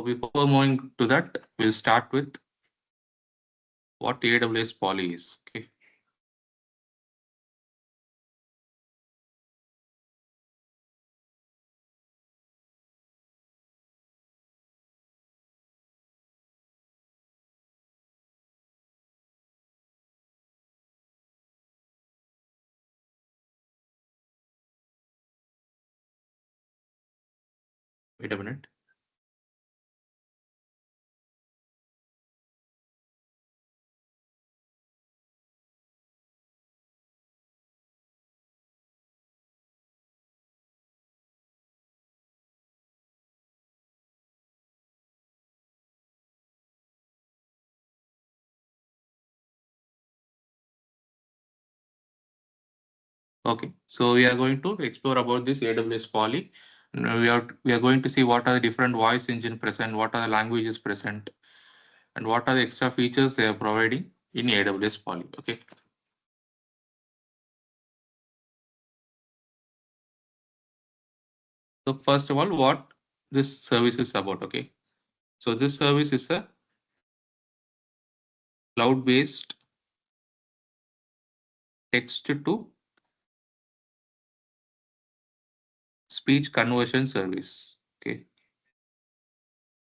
before moving to that, we'll start with what AWS Poly is. Okay. Wait a minute. Okay, so we are going to explore about this AWS Poly. Now we are going to see what are the different voice engine present, what are the languages present, and what are the extra features they are providing in AWS Poly. Okay. So first of all, what this service is about. Okay. So this service is a cloud-based text to speech conversion service. Okay.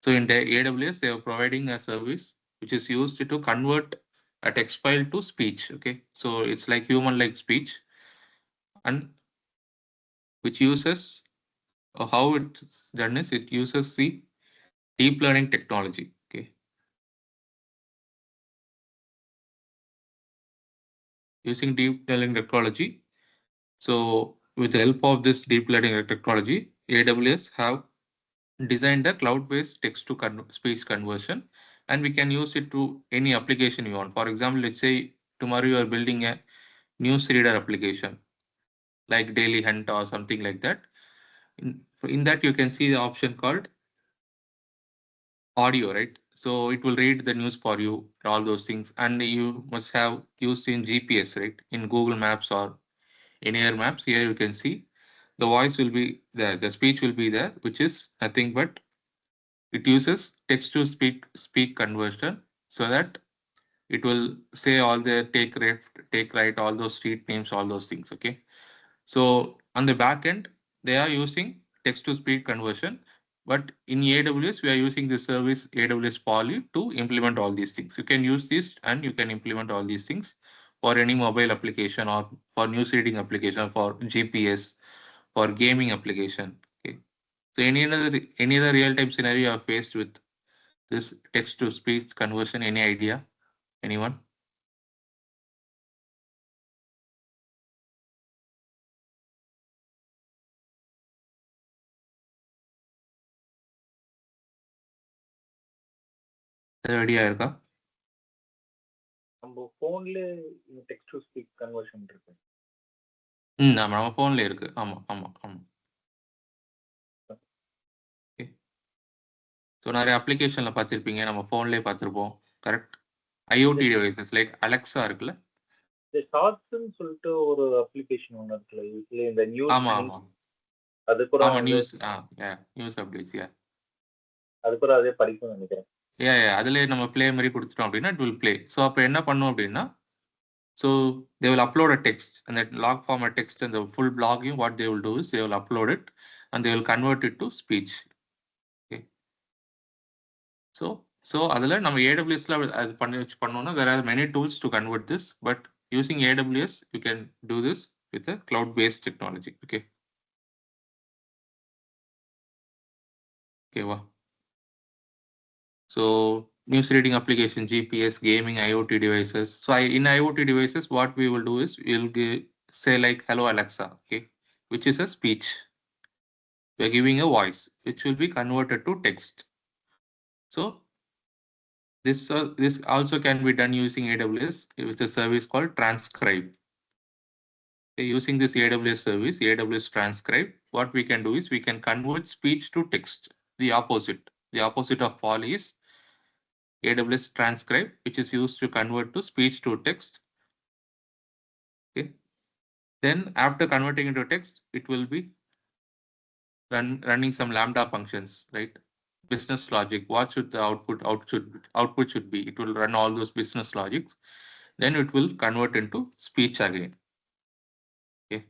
So in the AWS, they are providing a service which is used to convert a text file to speech. Okay. So it's like human-like speech, and which uses how it's done is it uses the deep learning technology. Okay. Using deep learning technology. So with the help of this deep learning technology, AWS have designed a cloud-based text to speech conversion, and we can use it to any application you want. For example, let's say tomorrow you are building a news reader application like Daily Hunt or something like that. In that, you can see the option called audio, right? So it will read the news for you, all those things, and you must have used in GPS, right? In Google Maps or any other maps. Here you can see the voice will be there, the speech will be there, which is nothing but it uses text to speak conversion, so that it will say all the take left, take right, all those street names, all those things. Okay. So on the back end, they are using text to speech conversion, but in AWS, we are using the service AWS Poly to implement all these things. You can use this and you can implement all these things for any mobile application or for news reading application, for GPS, for gaming application. Okay. So any other real time scenario you are faced with this text to speech conversion? Any idea? Anyone? Idea இருக்கா? நம்ம போன்ல text to speak conversion இருக்கு. ஆமா, நம்ம போன்ல இருக்கு. ஆமா ஆமா ஆமா. ஸோ நிறைய அப்ளிகேஷன்ல பார்த்துருப்பீங்க, நம்ம ஃபோன்லேயே பார்த்துருப்போம். Correct. IoT devices like Alexa இருக்குல்ல. இந்த ஷார்ட்ஸ்னு சொல்லிட்டு ஒரு அப்ளிகேஷன் ஒன்று இருக்குல்ல, இதுல இந்த நியூஸ். ஆமா ஆமா அது கூட ஆமா நியூஸ் நியூஸ் அப்டேட்ஸ். அது கூட அதே படிக்கும்னு நினைக்கிறேன். அதுலேயே நம்ம ப்ளே மாதிரி கொடுத்துட்டோம் அப்படின்னா இட் வில் ப்ளே. ஸோ அப்போ என்ன பண்ணும் அப்படின்னா, so they will upload a text, அந்த லாக் ஃபார்ம் டெக்ஸ்ட், அந்த ஃபுல் பிளாகையும் what they will do is they will upload it and they will convert it to speech. Okay. So அதில் நம்ம ஏடபிள்யூஎஸ்ல அது பண்ணோம்னா there are many tools to convert this, but using AWS you can do this with a cloud-based technology. Okay. Okay, wow. So news reading application, GPS, gaming, IoT devices. So in IoT devices, what we will do is we'll say like hello Alexa, okay, which is a speech. We're giving a voice which will be converted to text. So this also can be done using AWS with a service called transcribe. Using this AWS service, AWS transcribe, what we can do is we can convert speech to text. The opposite of Poly is AWS transcribe, which is used to convert to speech to text. Okay. Then after converting into text, it will be running some Lambda functions, right? business logic. What should the output should be? It will run all those business logics. Then it will convert into speech again. Okay.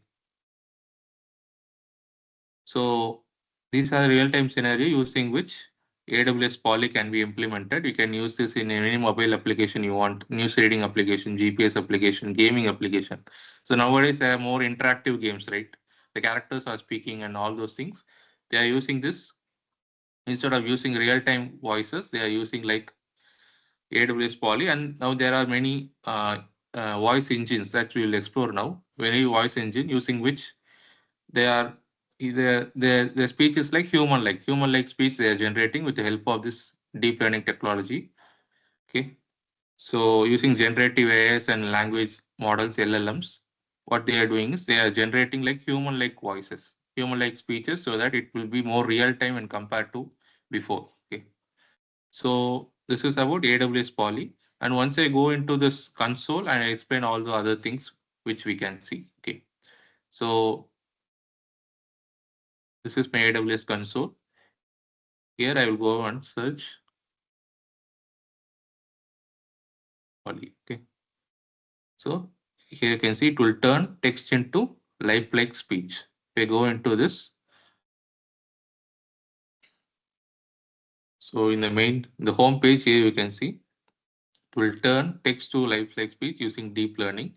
So these are real-time scenario using which AWS Poly can be implemented. You can use this in any mobile application you want, news reading application, GPS application, gaming application. So nowadays there are more interactive games, right? The characters are speaking and all those things. They are using this instead of using real-time voices. They are using like AWS Poly, and now there are many voice engines that we will explore now. Many voice engine using which they are their speech is like human like speech they are generating with the help of this deep learning technology. Okay, so using generative AIs and language models LLMs, what they are doing is they are generating like human like voices, human like speeches, so that it will be more real time when compared to before. Okay, so this is about AWS Poly, and once I go into this console and I explain all the other things which we can see. Okay, so this is my AWS console. Here I will go and search Poly. Okay. So here you can see it will turn text into lifelike speech. If I go into this, so in the home page here you can see it will turn text to lifelike speech using deep learning,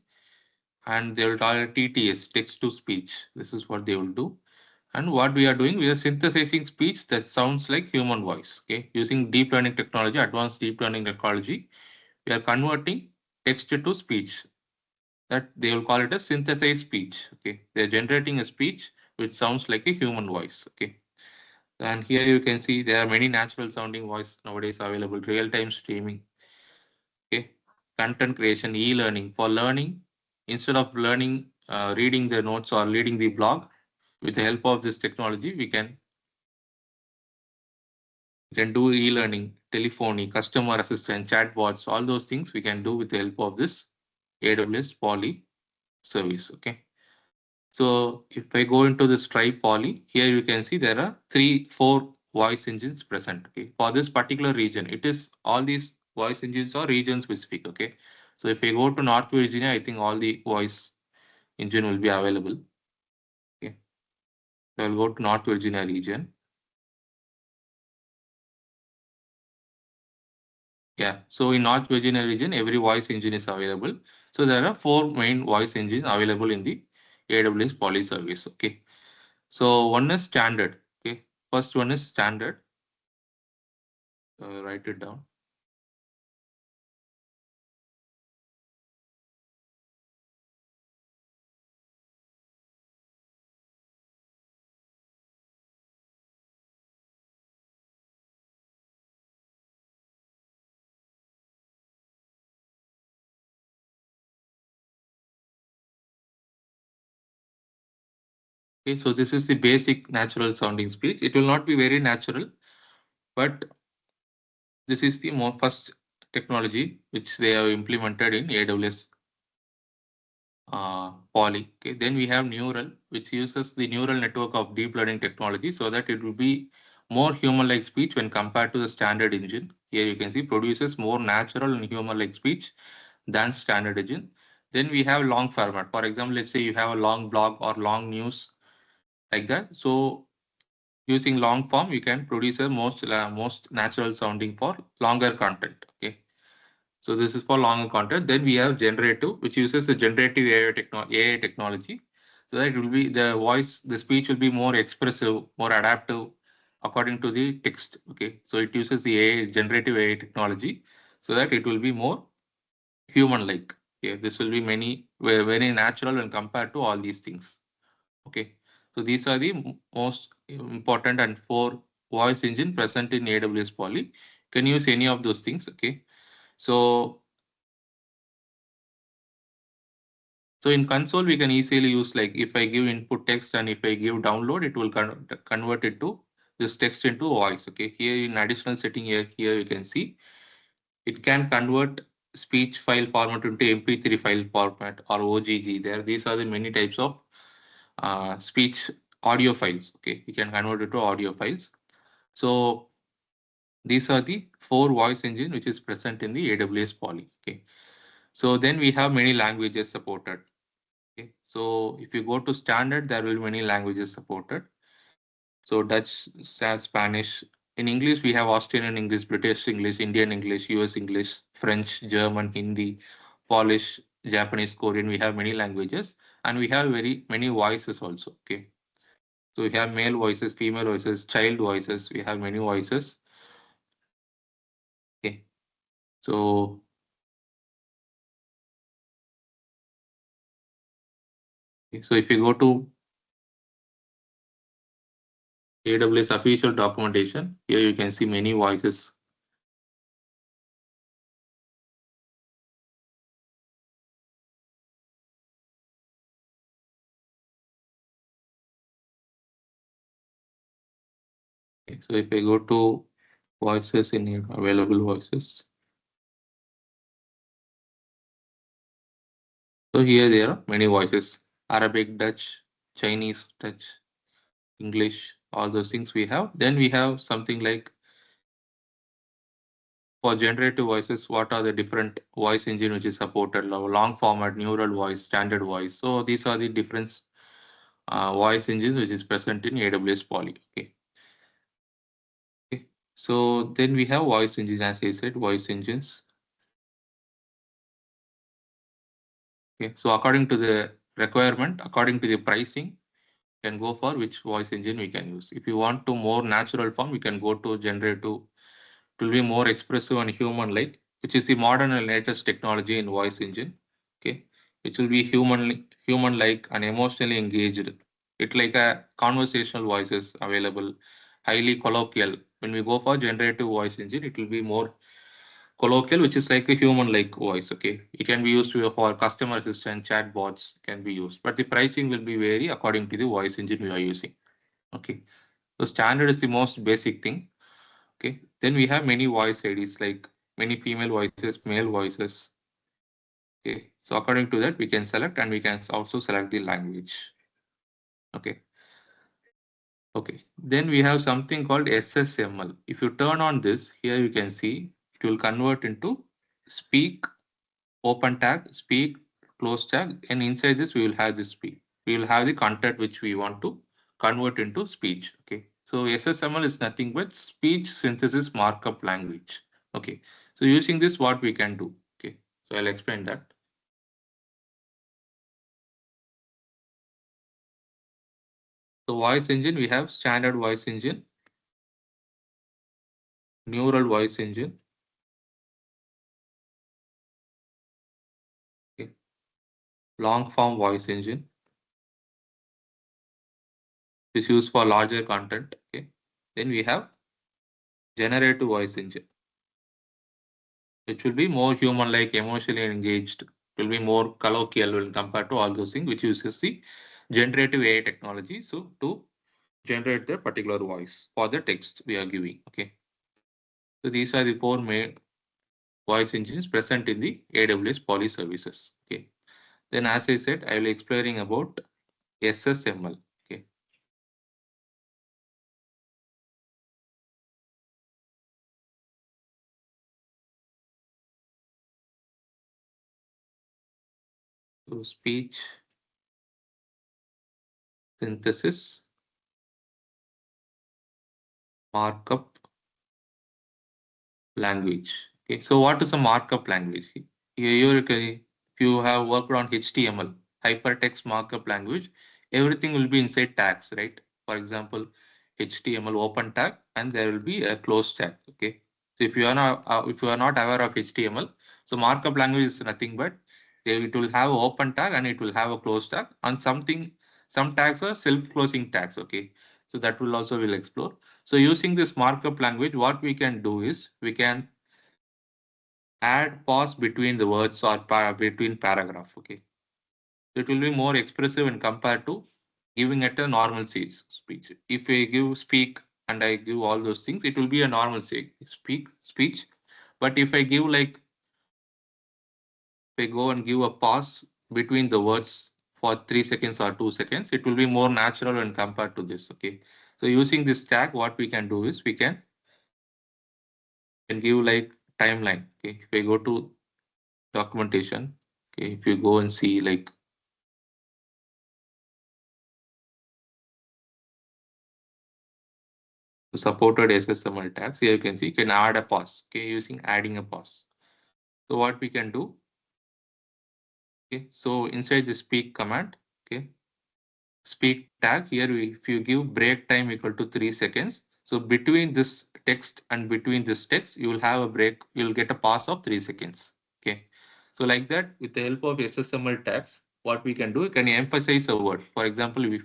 and they will target TTS, text to speech. This is what they will do. And what we are doing, we are synthesizing speech that sounds like human voice. Okay, using deep learning technology, advanced deep learning technology, we are converting text to speech. That they will call it a synthesized speech. Okay, they're generating a speech which sounds like a human voice. Okay, and here you can see there are many natural sounding voice nowadays available. Real time streaming. Okay, content creation, e-learning for learning instead of learning, reading the notes or reading the blog. With the help of this technology, we can do e-learning, telephony, customer assistant, chatbots, all those things we can do with the help of this AWS Poly service. Okay. So if I go into this try Poly, here you can see there are 4 voice engines present. Okay. For this particular region, it is all these voice engines are region specific. Okay. So if I go to North Virginia, I think all the voice engine will be available. Okay. So I'll go to North Virginia region. Yeah. So in North Virginia region, every voice engine is available. So there are 4 main voice engines available in the AWS Poly service. Okay. So one is standard. Okay. First one is standard. Write it down. Okay, so this is the basic natural sounding speech. It will not be very natural, but this is the more first technology which they have implemented in AWS Poly. Okay, then we have neural, which uses the neural network of deep learning technology so that it will be more human-like speech when compared to the standard engine. Here you can see produces more natural and human-like speech than standard engine. Then we have long format. For example, let's say you have a long blog or long news like that. So using long form, you can produce a most natural sounding for longer content. Okay, so this is for longer content. Then we have generative, which uses the generative AI technology, so that it will be the voice, the speech will be more expressive, more adaptive according to the text. Okay, so it uses the AI generative AI technology, so that it will be more human-like. Okay, this will be very natural when compared to all these things. Okay, so these are the most important and 4 voice engine present in AWS Poly. Can use any of those things. Okay, so in console we can easily use, like if I give input text and if I give download, it will convert it to this text into voice. Okay, here in additional setting here you can see it can convert speech file format into MP3 file format or OGG. These are the many types of speech audio files. Okay, you can convert it to audio files. So these are the four voice engine which is present in the AWS Poly. Okay. So then we have many languages supported. Okay. So if you go to standard, there will be many languages supported. So Dutch, Spanish. In English, we have Australian English, British English, Indian English, US English, French, German, Hindi, Polish, Japanese, Korean. We have many languages and we have very many voices also. Okay. So we have male voices, female voices, child voices. We have many voices. Okay. So, so if you go to AWS official documentation, here you can see many voices. Okay. So if I go to voices in here, available voices. So here there are many voices, Arabic, Dutch, Chinese, Dutch, English, all those things we have. Then we have something like for generative voices, what are the different voice engine which is supported, long format, neural voice, standard voice. So these are the different voice engines which is present in AWS Poly. Okay. Okay. So then we have voice engines, as I said, voice engines. Okay. So according to the requirement, according to the pricing, can go for which voice engine we can use. If you want to more natural form, we can go to generative. It will be more expressive and human-like, which is the modern and latest technology in voice engine. Okay, which will be human-like and emotionally engaged. It like a conversational voices available, highly colloquial. When we go for generative voice engine, it will be more colloquial, which is like a human-like voice. Okay, it can be used for customer assistant, chat bots can be used, but the pricing will be vary according to the voice engine we are using. Okay, so standard is the most basic thing. Okay, then we have many voice IDs like many female voices, male voices. Okay, so according to that, we can select and we can also select the language. Okay, okay. Then we have something called SSML. If you turn on this, here you can see it will convert into speak, open tag, speak, close tag, and inside this we will have this speak. We will have the content which we want to convert into speech. Okay, so SSML is nothing but speech synthesis markup language. Okay, so using this, what we can do? Okay, so I'll explain that. So voice engine, we have standard voice engine, neural voice engine, okay, long form voice engine is used for larger content. Okay, then we have generative voice engine, which will be more human-like, emotionally engaged. It will be more colloquial when compared to all those things, which uses the generative AI technology. So to generate the particular voice for the text we are giving. Okay. So these are the four main voice engines present in the AWS Poly services. Okay. Then as I said, I will explaining about SSML. Okay. So speech synthesis markup language. Okay, so what is a markup language? If you have worked on HTML, hypertext markup language, everything will be inside tags, right? For example, HTML open tag and there will be a close tag. Okay, so if you are not aware of HTML, so markup language is nothing but it will have open tag and it will have a close tag and some tags are self-closing tags. Okay, so that will also will explore. So using this markup language, what we can do is we can add pause between the words or between paragraph. Okay, so it will be more expressive when compared to giving it a normal speech. If I give speak and I give all those things, it will be a normal speech. But if I give like if I go and give a pause between the words for 3 seconds or 2 seconds, it will be more natural when compared to this. Okay, so using this tag, what we can do is we can can give like timeline. Okay, if I go to documentation, okay, if you go and see like supported SSML tags, here you can see you can add a pause. Okay, using adding a pause. So what we can do, okay, so inside the speak command, okay, speak tag here, if you give break time equal to 3 seconds, so between this text and between this text, you will have a break, you'll get a pause of 3 seconds. Okay, so like that, with the help of SSML tags, what we can do, we can emphasize a word. For example, if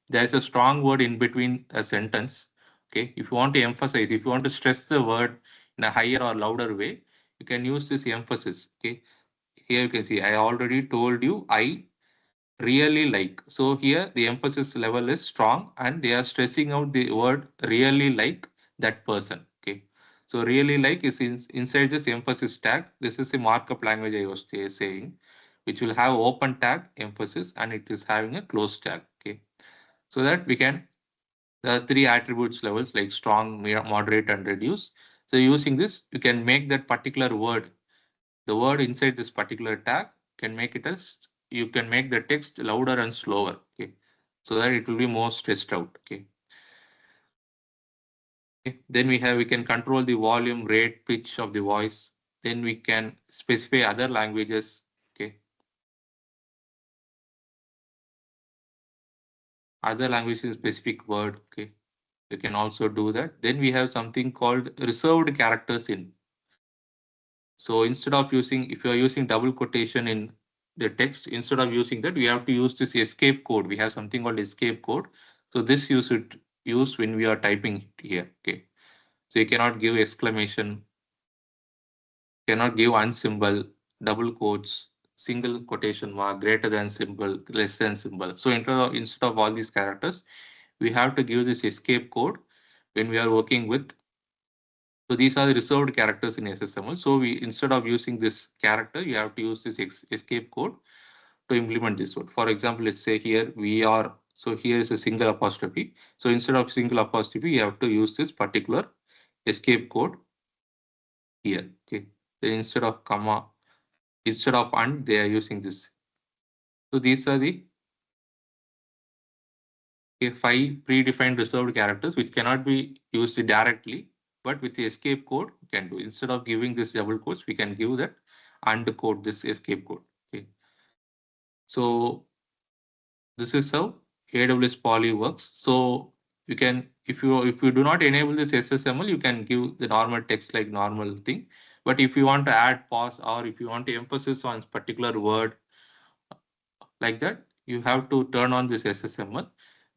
there is a strong word in between a sentence, okay, if you want to emphasize, if you want to stress the word in a higher or louder way, you can use this emphasis. Okay, here you can see I already told you I really like. So here the emphasis level is strong and they are stressing out the word really like that person. Okay. So really like is inside this emphasis tag. This is a markup language I was saying, which will have open tag emphasis and it is having a close tag. Okay. So that we can the three attributes levels like strong, moderate, and reduce. So using this, you can make that particular word, the word inside this particular tag can make it as you can make the text louder and slower. Okay, so that it will be more stressed out. Okay. Okay. Then we can control the volume, rate, pitch of the voice. Then we can specify other languages. Okay, other languages specific word. Okay, you can also do that. Then we have something called reserved characters in. So instead of using, if you are using double quotation in the text, instead of using that, we have to use this escape code. We have something called escape code. So this you should use when we are typing it here. Okay. So you cannot give exclamation, cannot give unsymbol, double quotes, single quotation mark, greater than symbol, less than symbol. So instead of all these characters, we have to give this escape code when we are working with. So these are the reserved characters in SSML. So we instead of using this character, you have to use this escape code to implement this word. For example, let's say here we are, so here is a single apostrophe. So instead of single apostrophe, you have to use this particular escape code here. Okay. Then instead of comma, instead of and, they are using this. So these are the five predefined reserved characters which cannot be used directly, but with the escape code, we can do. Instead of giving this double quotes, we can give that and code this escape code. Okay. So this is how AWS Poly works. So you can, if you do not enable this SSML, you can give the normal text like normal thing. But if you want to add pause or if you want to emphasize on particular word like that, you have to turn on this SSML.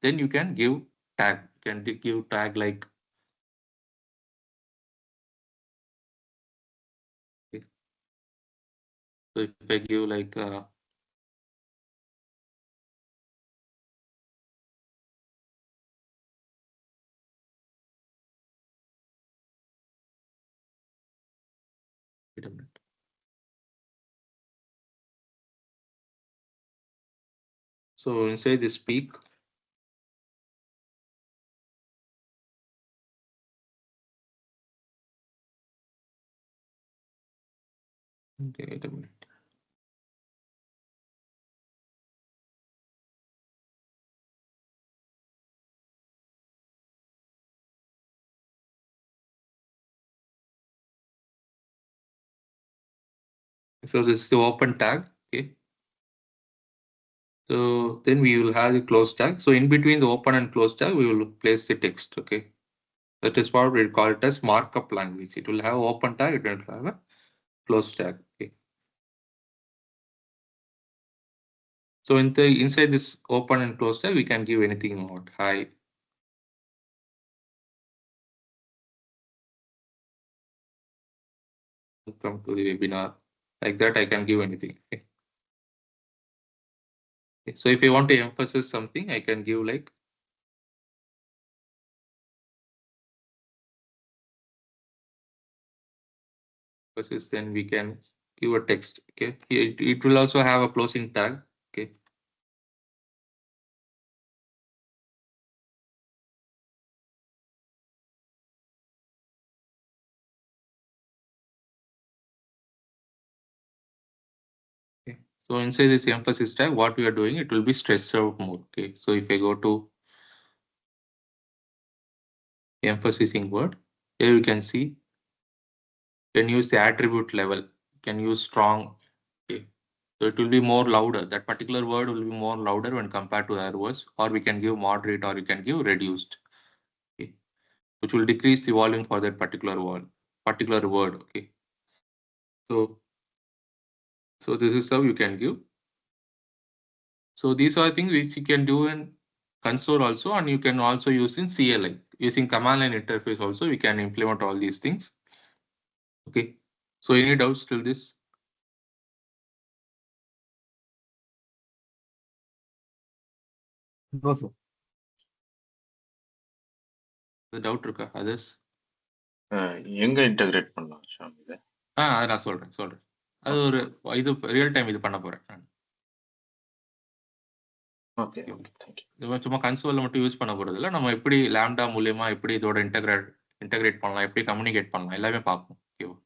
Then you can give tag. You can give tag like, okay, so if I give like wait a minute. So inside the speak, okay, wait a minute. So this is the open tag. Okay. So then we will have the close tag. So in between the open and close tag, we will place the text. Okay. That is what we call it as markup language. It will have open tag, it will have a close tag. Okay. So in the inside this open and close tag, we can give anything you want. Hi, welcome to the webinar. Like that, I can give anything. Okay. Okay. So if you want to emphasize something, I can give like emphasis, then we can give a text. Okay. It will also have a closing tag. Okay. So inside this emphasis tag, what we are doing, it will be stressed out more. Okay. So if I go to emphasizing word, here you can see, you can use the attribute level, you can use strong. Okay. So it will be more louder. That particular word will be more louder when compared to the other words, or we can give moderate or you can give reduced. Okay. Which will decrease the volume for that particular word. Okay. So, so this is how you can give. So these are things which you can do in console also, and you can also use in CLI. Using command line interface also, we can implement all these things. Okay. So any doubts till this? No, sir. The doubt இருக்கா others? எங்க integrate பண்ணலாம் ஷாம் இதை? அதை நான் சொல்றேன். அது ஒரு இது ரியல் டைம் இது பண்ண போறேன். Okay okay thank you. இது சும்மா கன்சோல்ல மட்டும் யூஸ் பண்ண போறது இல்லை. நம்ம எப்படி லாம்டா மூலியமா எப்படி இதோட இன்டகிரேட் பண்ணலாம், எப்படி கம்யூனிகேட் பண்ணலாம், எல்லாமே பார்ப்போம். ஓகேவா?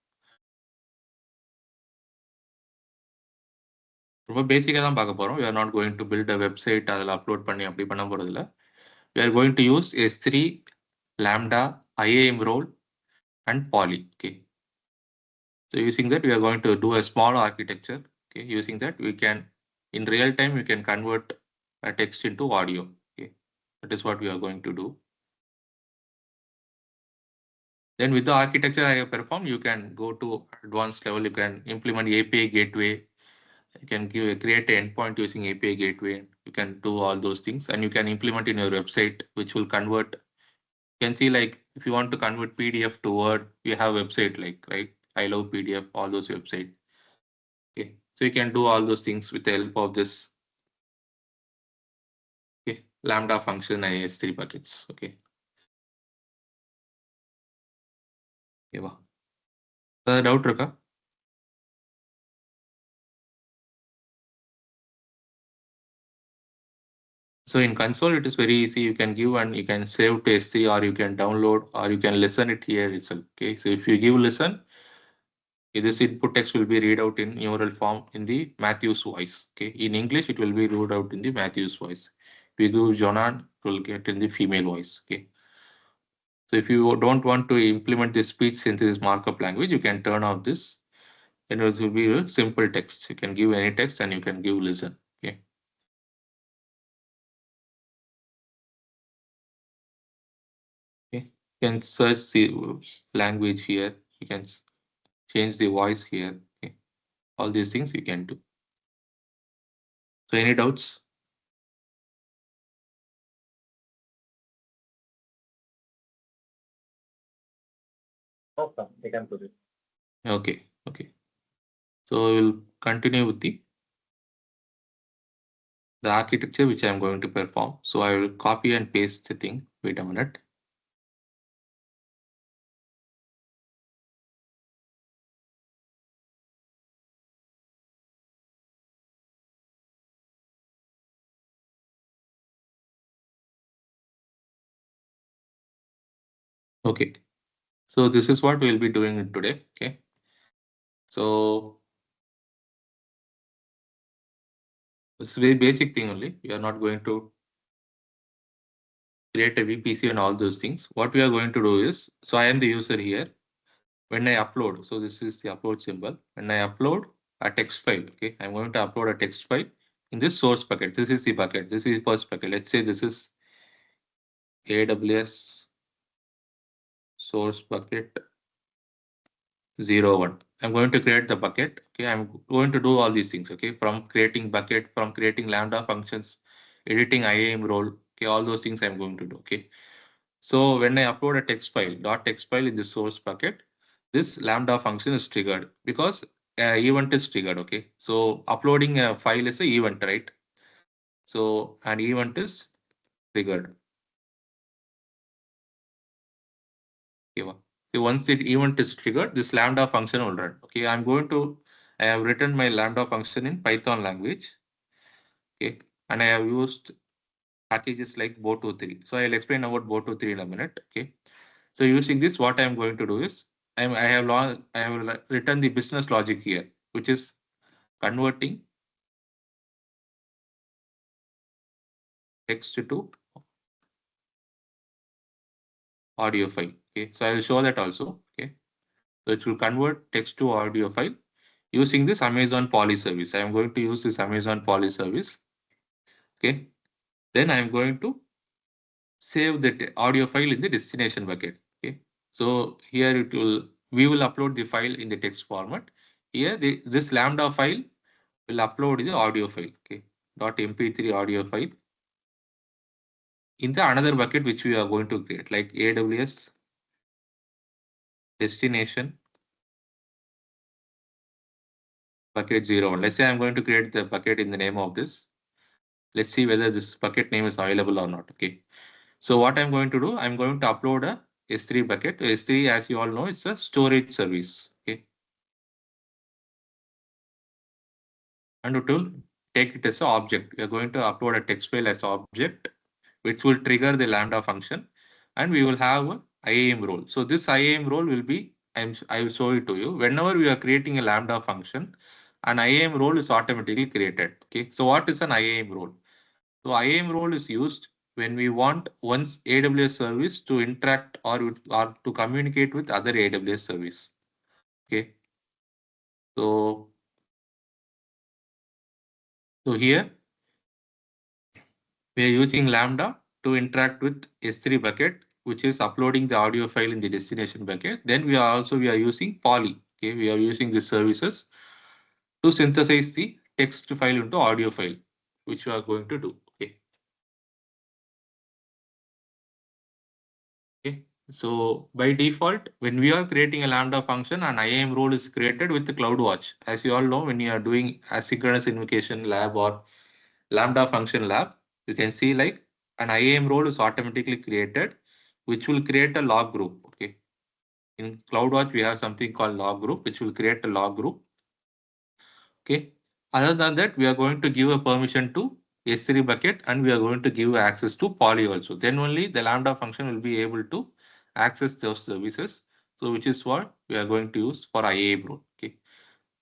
ரொம்ப பேசிக்காக தான் பார்க்க போறோம். we are not going to build a website அதில் அப்லோட் பண்ணி அப்படி பண்ண போறது இல்லை. we are going to use S3, Lambda, IAM role and poly. Okay. So using that, we are going to do a small architecture. Okay. Using that, we can, in real time, we can convert a text into audio. Okay. That is what we are going to do. Then with the architecture I have performed, you can go to advanced level. You can implement API gateway. You can create an endpoint using API gateway. You can do all those things, and you can implement in your website, which will convert. You can see, like, if you want to convert PDF to Word, you have website like, right? I love PDF, all those websites. Okay. So you can do all those things with the help of this. Okay. Lambda function IS3 buckets. Okay. Okay. Doubt இருக்கா? So in console, it is very easy. You can give and you can save to S3, or you can download, or you can listen it here itself. Okay. So if you give listen, this input text will be read out in neural form in the Matthew's voice. Okay. In English, it will be read out in the Matthew's voice. If you give Jonan, it will get in the female voice. Okay. So if you don't want to implement this speech synthesis markup language, you can turn off this. And it will be a simple text. You can give any text and you can give listen. Okay. Okay. You can search the language here. You can change the voice here. Okay. All these things you can do. So any doubts? No, sir. They can put it. Okay. Okay. So we'll continue with the architecture which I'm going to perform. So I will copy and paste the thing. Wait a minute. Okay. So this is what we'll be doing today. Okay. So it's a very basic thing only. We are not going to create a VPC and all those things. What we are going to do is, so I am the user here. When I upload, so this is the upload symbol. When I upload a text file, okay, I'm going to upload a text file in this source bucket. This is the bucket. This is the first bucket. Let's say this is AWS source bucket 01. I'm going to create the bucket. Okay, I'm going to do all these things. Okay, from creating bucket, from creating Lambda functions, editing IAM role. Okay, all those things I'm going to do. Okay, so when I upload a text file, .text file in the source bucket, this Lambda function is triggered because event is triggered. Okay, so uploading a file is an event, right? So an event is triggered. Okay, so once the event is triggered, this Lambda function will run. Okay, I have written my Lambda function in Python language. Okay, and I have used packages like Bo23. So I'll explain about Bo23 in a minute. Okay, so using this, what I'm going to do is I have written the business logic here, which is converting text to audio file. Okay, so I will show that also. Okay, so it will convert text to audio file using this Amazon Poly service. I am going to use this Amazon Poly service. Okay, then I am going to save the audio file in the destination bucket. Okay, so here we will upload the file in the text format. Here this Lambda file will upload the audio file. Okay, .mp3 audio file in the another bucket which we are going to create, like AWS destination bucket 01. Let's say I'm going to create the bucket in the name of this. Let's see whether this bucket name is available or not. Okay. So what I'm going to do, I'm going to upload a S3 bucket. S3, as you all know, it's a storage service. Okay. And it will take it as an object. We are going to upload a text file as object, which will trigger the Lambda function, and we will have a IAM role. So this IAM role will be, I will show it to you. Whenever we are creating a Lambda function, an IAM role is automatically created. Okay. So what is an IAM role? So IAM role is used when we want one's AWS service to interact or to communicate with other AWS service. Okay. So, so here we are using Lambda to interact with S3 bucket, which is uploading the audio file in the destination bucket. Then we are using Poly. Okay, we are using these services to synthesize the text file into audio file, which we are going to do. Okay. Okay. So by default, when we are creating a Lambda function, an IAM role is created with the CloudWatch. As you all know, when you are doing asynchronous invocation lab or Lambda function lab, you can see like an IAM role is automatically created, which will create a log group. Okay. In CloudWatch, we have something called log group, which will create a log group. Okay. Other than that, we are going to give a permission to S3 bucket and we are going to give access to Poly also. Then only the Lambda function will be able to access those services. So which is what we are going to use for IAM role. Okay.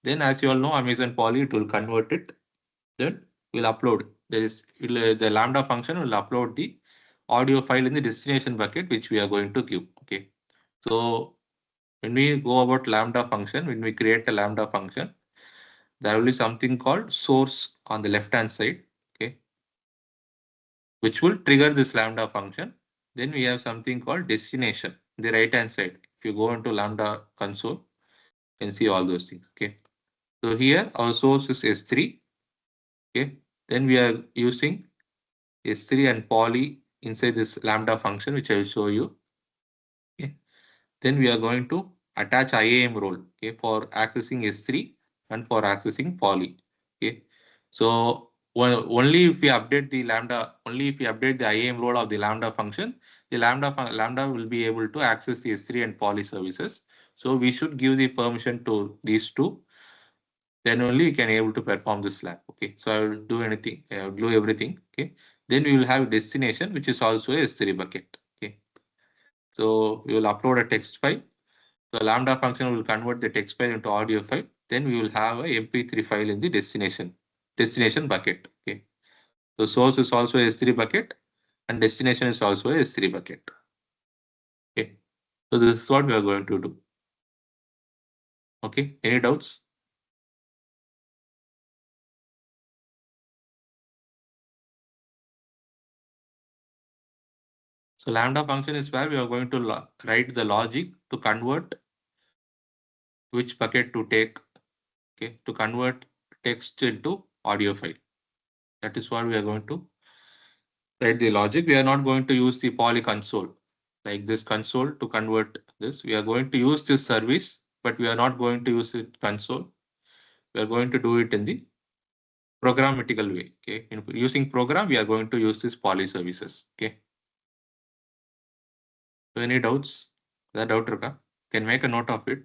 Then as you all know, Amazon Poly, it will convert it. Then we'll upload. The Lambda function will upload the audio file in the destination bucket, which we are going to give. Okay. So when we go about Lambda function, when we create a Lambda function, there will be something called source on the left hand side, okay, which will trigger this Lambda function. Then we have something called destination, the right hand side. If you go into Lambda console, you can see all those things. Okay. So here our source is S3. Okay. Then we are using S3 and Poly inside this Lambda function, which I will show you. Okay. Then we are going to attach IAM role, okay, for accessing S3 and for accessing Poly. Okay. So only if we update the Lambda, only if we update the IAM role of the Lambda function, the Lambda will be able to access the S3 and Poly services. So we should give the permission to these two. Then only we can able to perform this lab. Okay. So I will do anything, I will do everything. Okay. Then we will have destination, which is also a S3 bucket. Okay. So we will upload a text file. The Lambda function will convert the text file into audio file. Then we will have a MP3 file in the destination bucket. Okay. So source is also a S3 bucket and destination is also a S3 bucket. Okay. So this is what we are going to do. Okay. Any doubts? So Lambda function is where we are going to write the logic to convert which bucket to take. Okay. To convert text into audio file. That is what we are going to write the logic. We are not going to use the poly console like this console to convert this. We are going to use this service, but we are not going to use it console. We are going to do it in the programmatical way. Okay. In using program, we are going to use this poly services. Okay. So any doubts? The doubt, Ruka? Can make a note of it.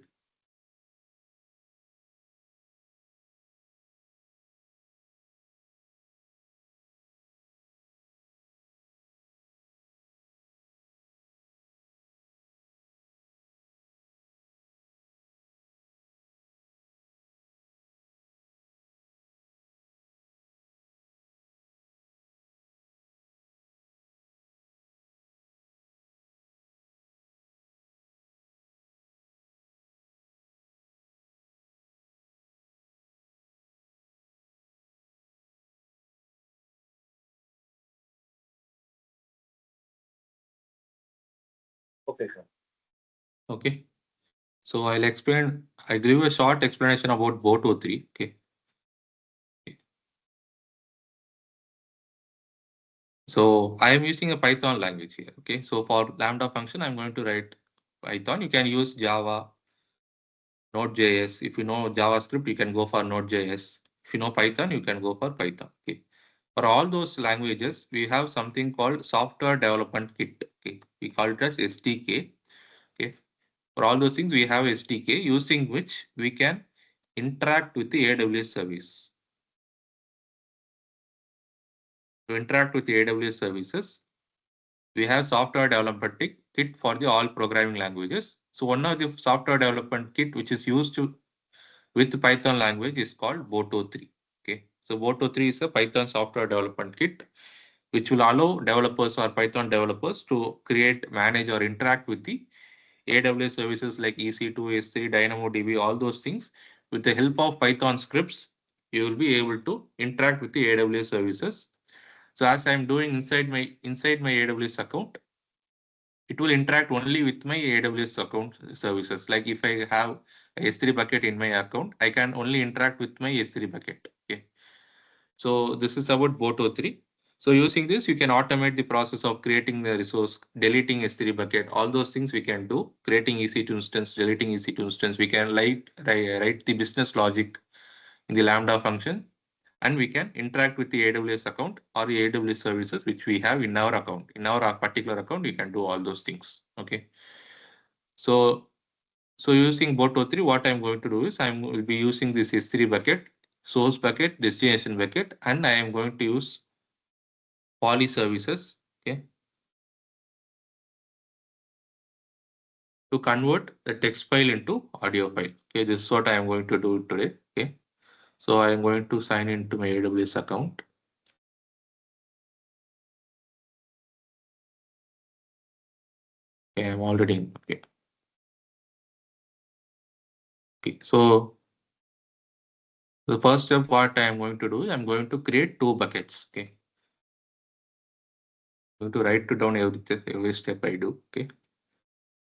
Okay, sir. Okay. So I'll give you a short explanation about Boat03. Okay. So I am using a Python language here. Okay. So for Lambda function, I'm going to write Python. You can use Java, Node.js. If you know JavaScript, you can go for Node.js. If you know Python, you can go for Python. Okay. For all those languages, we have something called Software Development Kit. Okay. We call it as SDK. Okay. For all those things, we have SDK using which we can interact with the AWS service. To interact with the AWS services, we have software development kit for the all programming languages. So one of the software development kit which is used to with Python language is called Boto3. Okay, so Boto3 is a Python software development kit which will allow developers or Python developers to create, manage, or interact with the AWS services like EC2, S3, DynamoDB, all those things. With the help of Python scripts, you will be able to interact with the AWS services. So as I'm doing inside my AWS account, it will interact only with my AWS account services. Like if I have a S3 bucket in my account, I can only interact with my S3 bucket. Okay. So this is about Boto3. So using this, you can automate the process of creating the resource, deleting S3 bucket, all those things we can do, creating EC2 instance, deleting EC2 instance. We can write the business logic in the Lambda function, and we can interact with the AWS account or the AWS services which we have in our account. In our particular account, we can do all those things. Okay. So using Boto3, what I'm going to do is will be using this S3 bucket, source bucket, destination bucket, and I am going to use poly services. Okay. To convert the text file into audio file. Okay, this is what I am going to do today. Okay. So I am going to sign into my AWS account. Okay, I'm already in. Okay. Okay, so the first step, what I am going to do is I'm going to create two buckets. Okay. I'm going to write it down every step I do. Okay.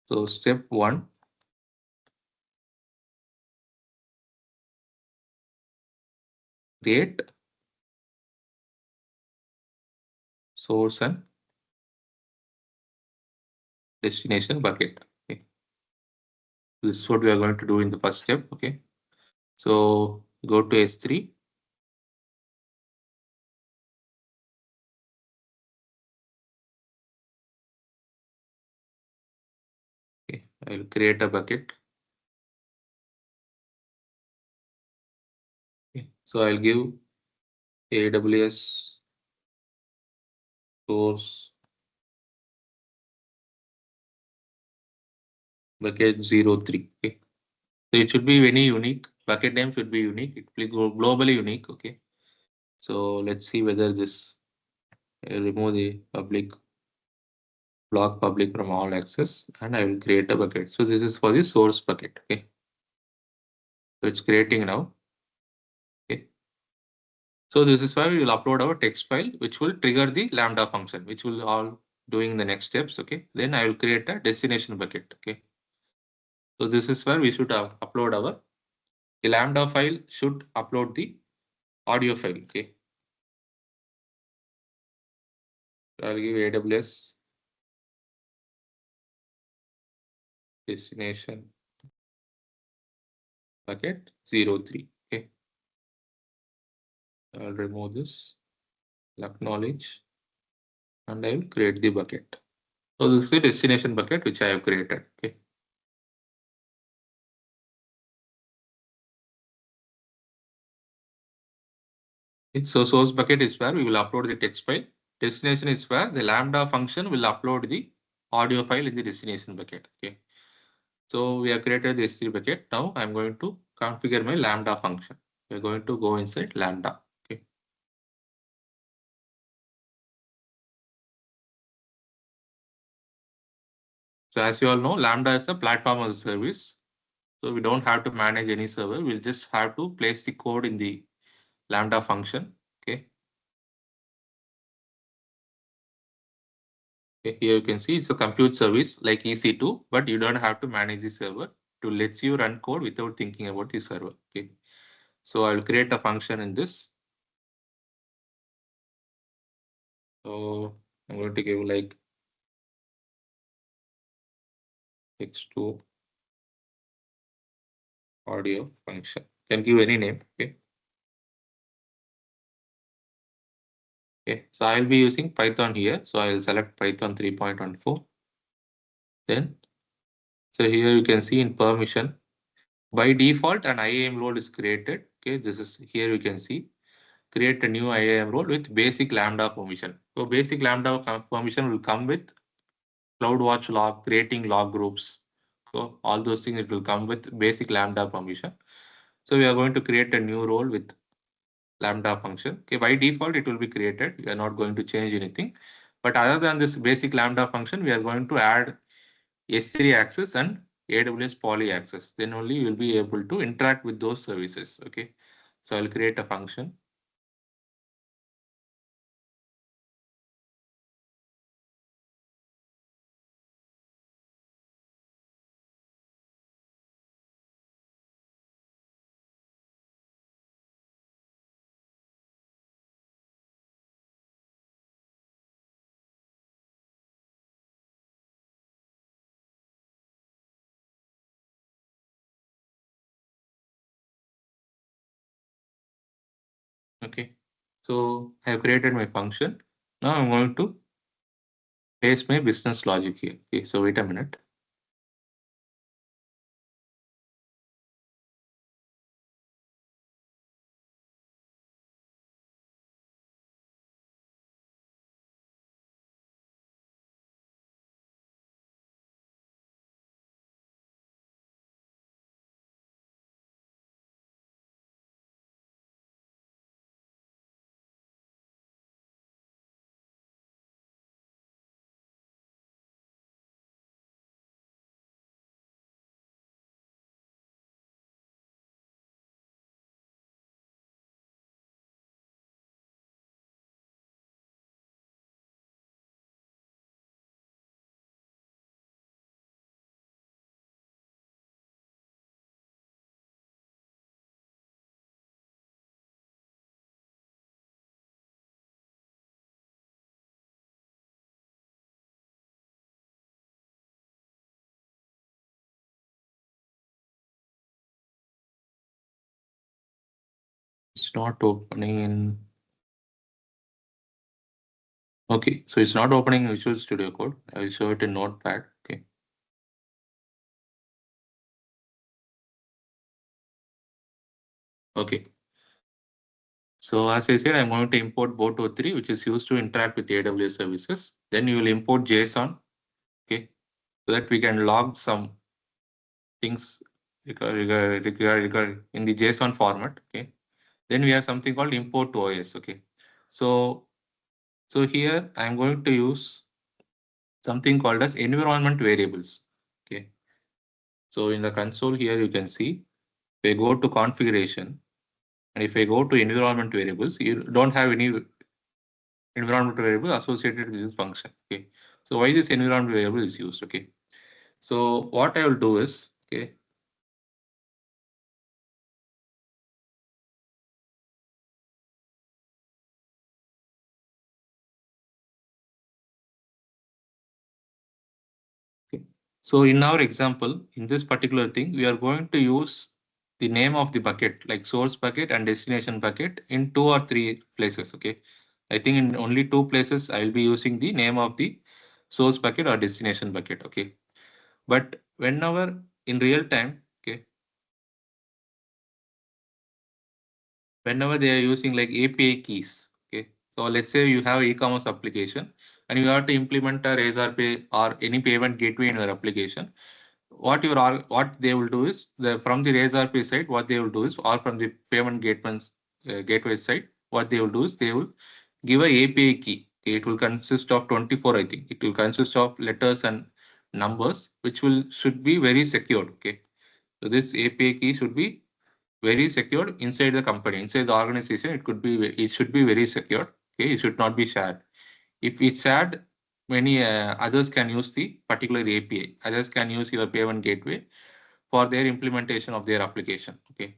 So step one, create source and destination bucket. Okay. This is what we are going to do in the first step. Okay. So go to S3. Okay. I will create a bucket. Okay. So I'll give AWS source bucket 03. Okay. So it should be very unique. Bucket name should be unique. It will go globally unique. Okay. So let's see whether this remove the block public from all access, and I will create a bucket. So this is for the source bucket. Okay. So it's creating now. Okay. So this is where we will upload our text file, which will trigger the Lambda function, which will all doing the next steps. Okay. Then I will create a destination bucket. Okay. So this is where we should upload the Lambda file should upload the audio file. Okay. I'll give AWS destination bucket 03. Okay. I'll remove this, acknowledge, and I will create the bucket. So this is the destination bucket which I have created. Okay. So source bucket is where we will upload the text file. Destination is where the Lambda function will upload the audio file in the destination bucket. Okay. So we have created the S3 bucket. Now I'm going to configure my Lambda function. We're going to go inside Lambda. Okay. So as you all know, Lambda is a platform as a service. So we don't have to manage any server. We'll just have to place the code in the Lambda function. Okay. Okay, here you can see it's a compute service like EC2, but you don't have to manage the server to let you run code without thinking about the server. Okay, so I'll create a function in this. So I'm going to give like x2 audio function. Can give any name. Okay. Okay. So I'll be using Python here. So I'll select Python 3.14. Then, so here you can see in permission, by default, an IAM role is created. Okay. This is here you can see create a new IAM role with basic Lambda permission. So basic Lambda permission will come with CloudWatch log, creating log groups. So all those things it will come with basic Lambda permission. So we are going to create a new role with Lambda function. Okay, by default, it will be created. We are not going to change anything. But other than this basic Lambda function, we are going to add S3 access and AWS Poly access. Then only you will be able to interact with those services. Okay, so I'll create a function. Okay, so I have created my function. Now I'm going to paste my business logic here. Okay, so wait a minute. It's not opening in. Okay, so it's not opening in Visual Studio Code. I will show it in Notepad. Okay. Okay. So as I said, I'm going to import boat03, which is used to interact with AWS services. Then you will import JSON, okay, so that we can log some things in the JSON format. Okay. Then we have something called import to OS. Okay. So here I'm going to use something called as environment variables. Okay. So in the console here, you can see we go to configuration. And if I go to environment variables, you don't have any environment variable associated with this function. Okay. So why this environment variable is used? Okay. So what I will do is, okay, okay. So in our example, in this particular thing, we are going to use the name of the bucket, like source bucket and destination bucket, in 2 or 3 places. Okay. I think in only 2 places I will be using the name of the source bucket or destination bucket. Okay. But whenever in real time, okay, whenever they are using like API keys. Okay. So let's say you have e-commerce application and you have to implement a Razor Pay or any payment gateway in your application. What they will do is from the Razor Pay side, what they will do is, or from the payment gateway side, what they will do is they will give a API key. Okay, it will consist of 24, I think. It will consist of letters and numbers, which will should be very secured. Okay. So this API key should be very secure inside the company, inside the organization. It should be very secure. Okay, it should not be shared. If it's shared, many others can use the particular API. Others can use your payment gateway for their implementation of their application. Okay.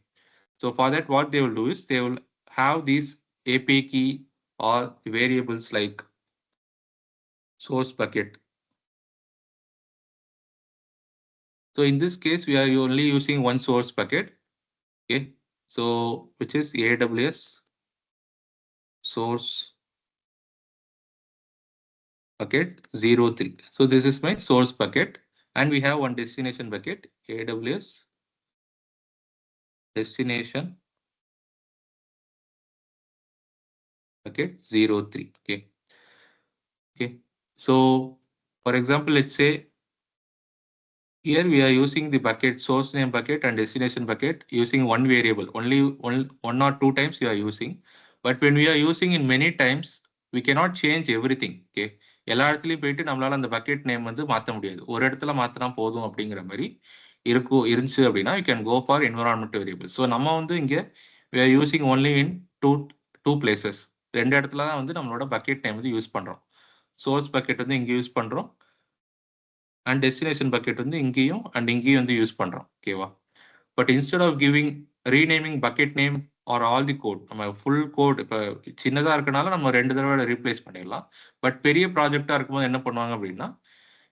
So for that, what they will do is they will have these API key or variables like source bucket. So in this case, we are only using one source bucket. Okay. So which is AWS source bucket 03. So this is my source bucket, and we have one destination bucket, AWS destination bucket 03. Okay. Okay. So for example, let's say here we are using the bucket source name bucket and destination bucket using one variable. Only one or two times you are using. But when we are using in many times, we cannot change everything. Okay. எல்லா இடத்துலையும் போயிட்டு நம்மளால அந்த bucket name வந்து மாற்ற முடியாது. ஒரு இடத்துல மாத்தினா போதும் அப்படிங்கிற மாதிரி இருந்துச்சு அப்படின்னா you can go for environment variables. So நம்ம வந்து இங்க we are using only in two places. ரெண்டு இடத்துல தான் வந்து நம்மளோட பக்கெட் நேம் வந்து யூஸ் பண்றோம். சோர்ஸ் பக்கெட் வந்து இங்க யூஸ் பண்றோம் அண்ட் டெஸ்டினேஷன் பக்கெட் வந்து இங்கேயும் அண்ட் இங்கேயும் வந்து யூஸ் பண்றோம். ஓகேவா? But instead of giving renaming bucket name or all the code, நம்ம ஃபுல் கோட் இப்போ சின்னதாக இருக்கனால நம்ம 2 தடவை ரீப்ளேஸ் பண்ணிடலாம். பட் பெரிய ப்ராஜெக்டாக இருக்கும்போது என்ன பண்ணுவாங்க அப்படின்னா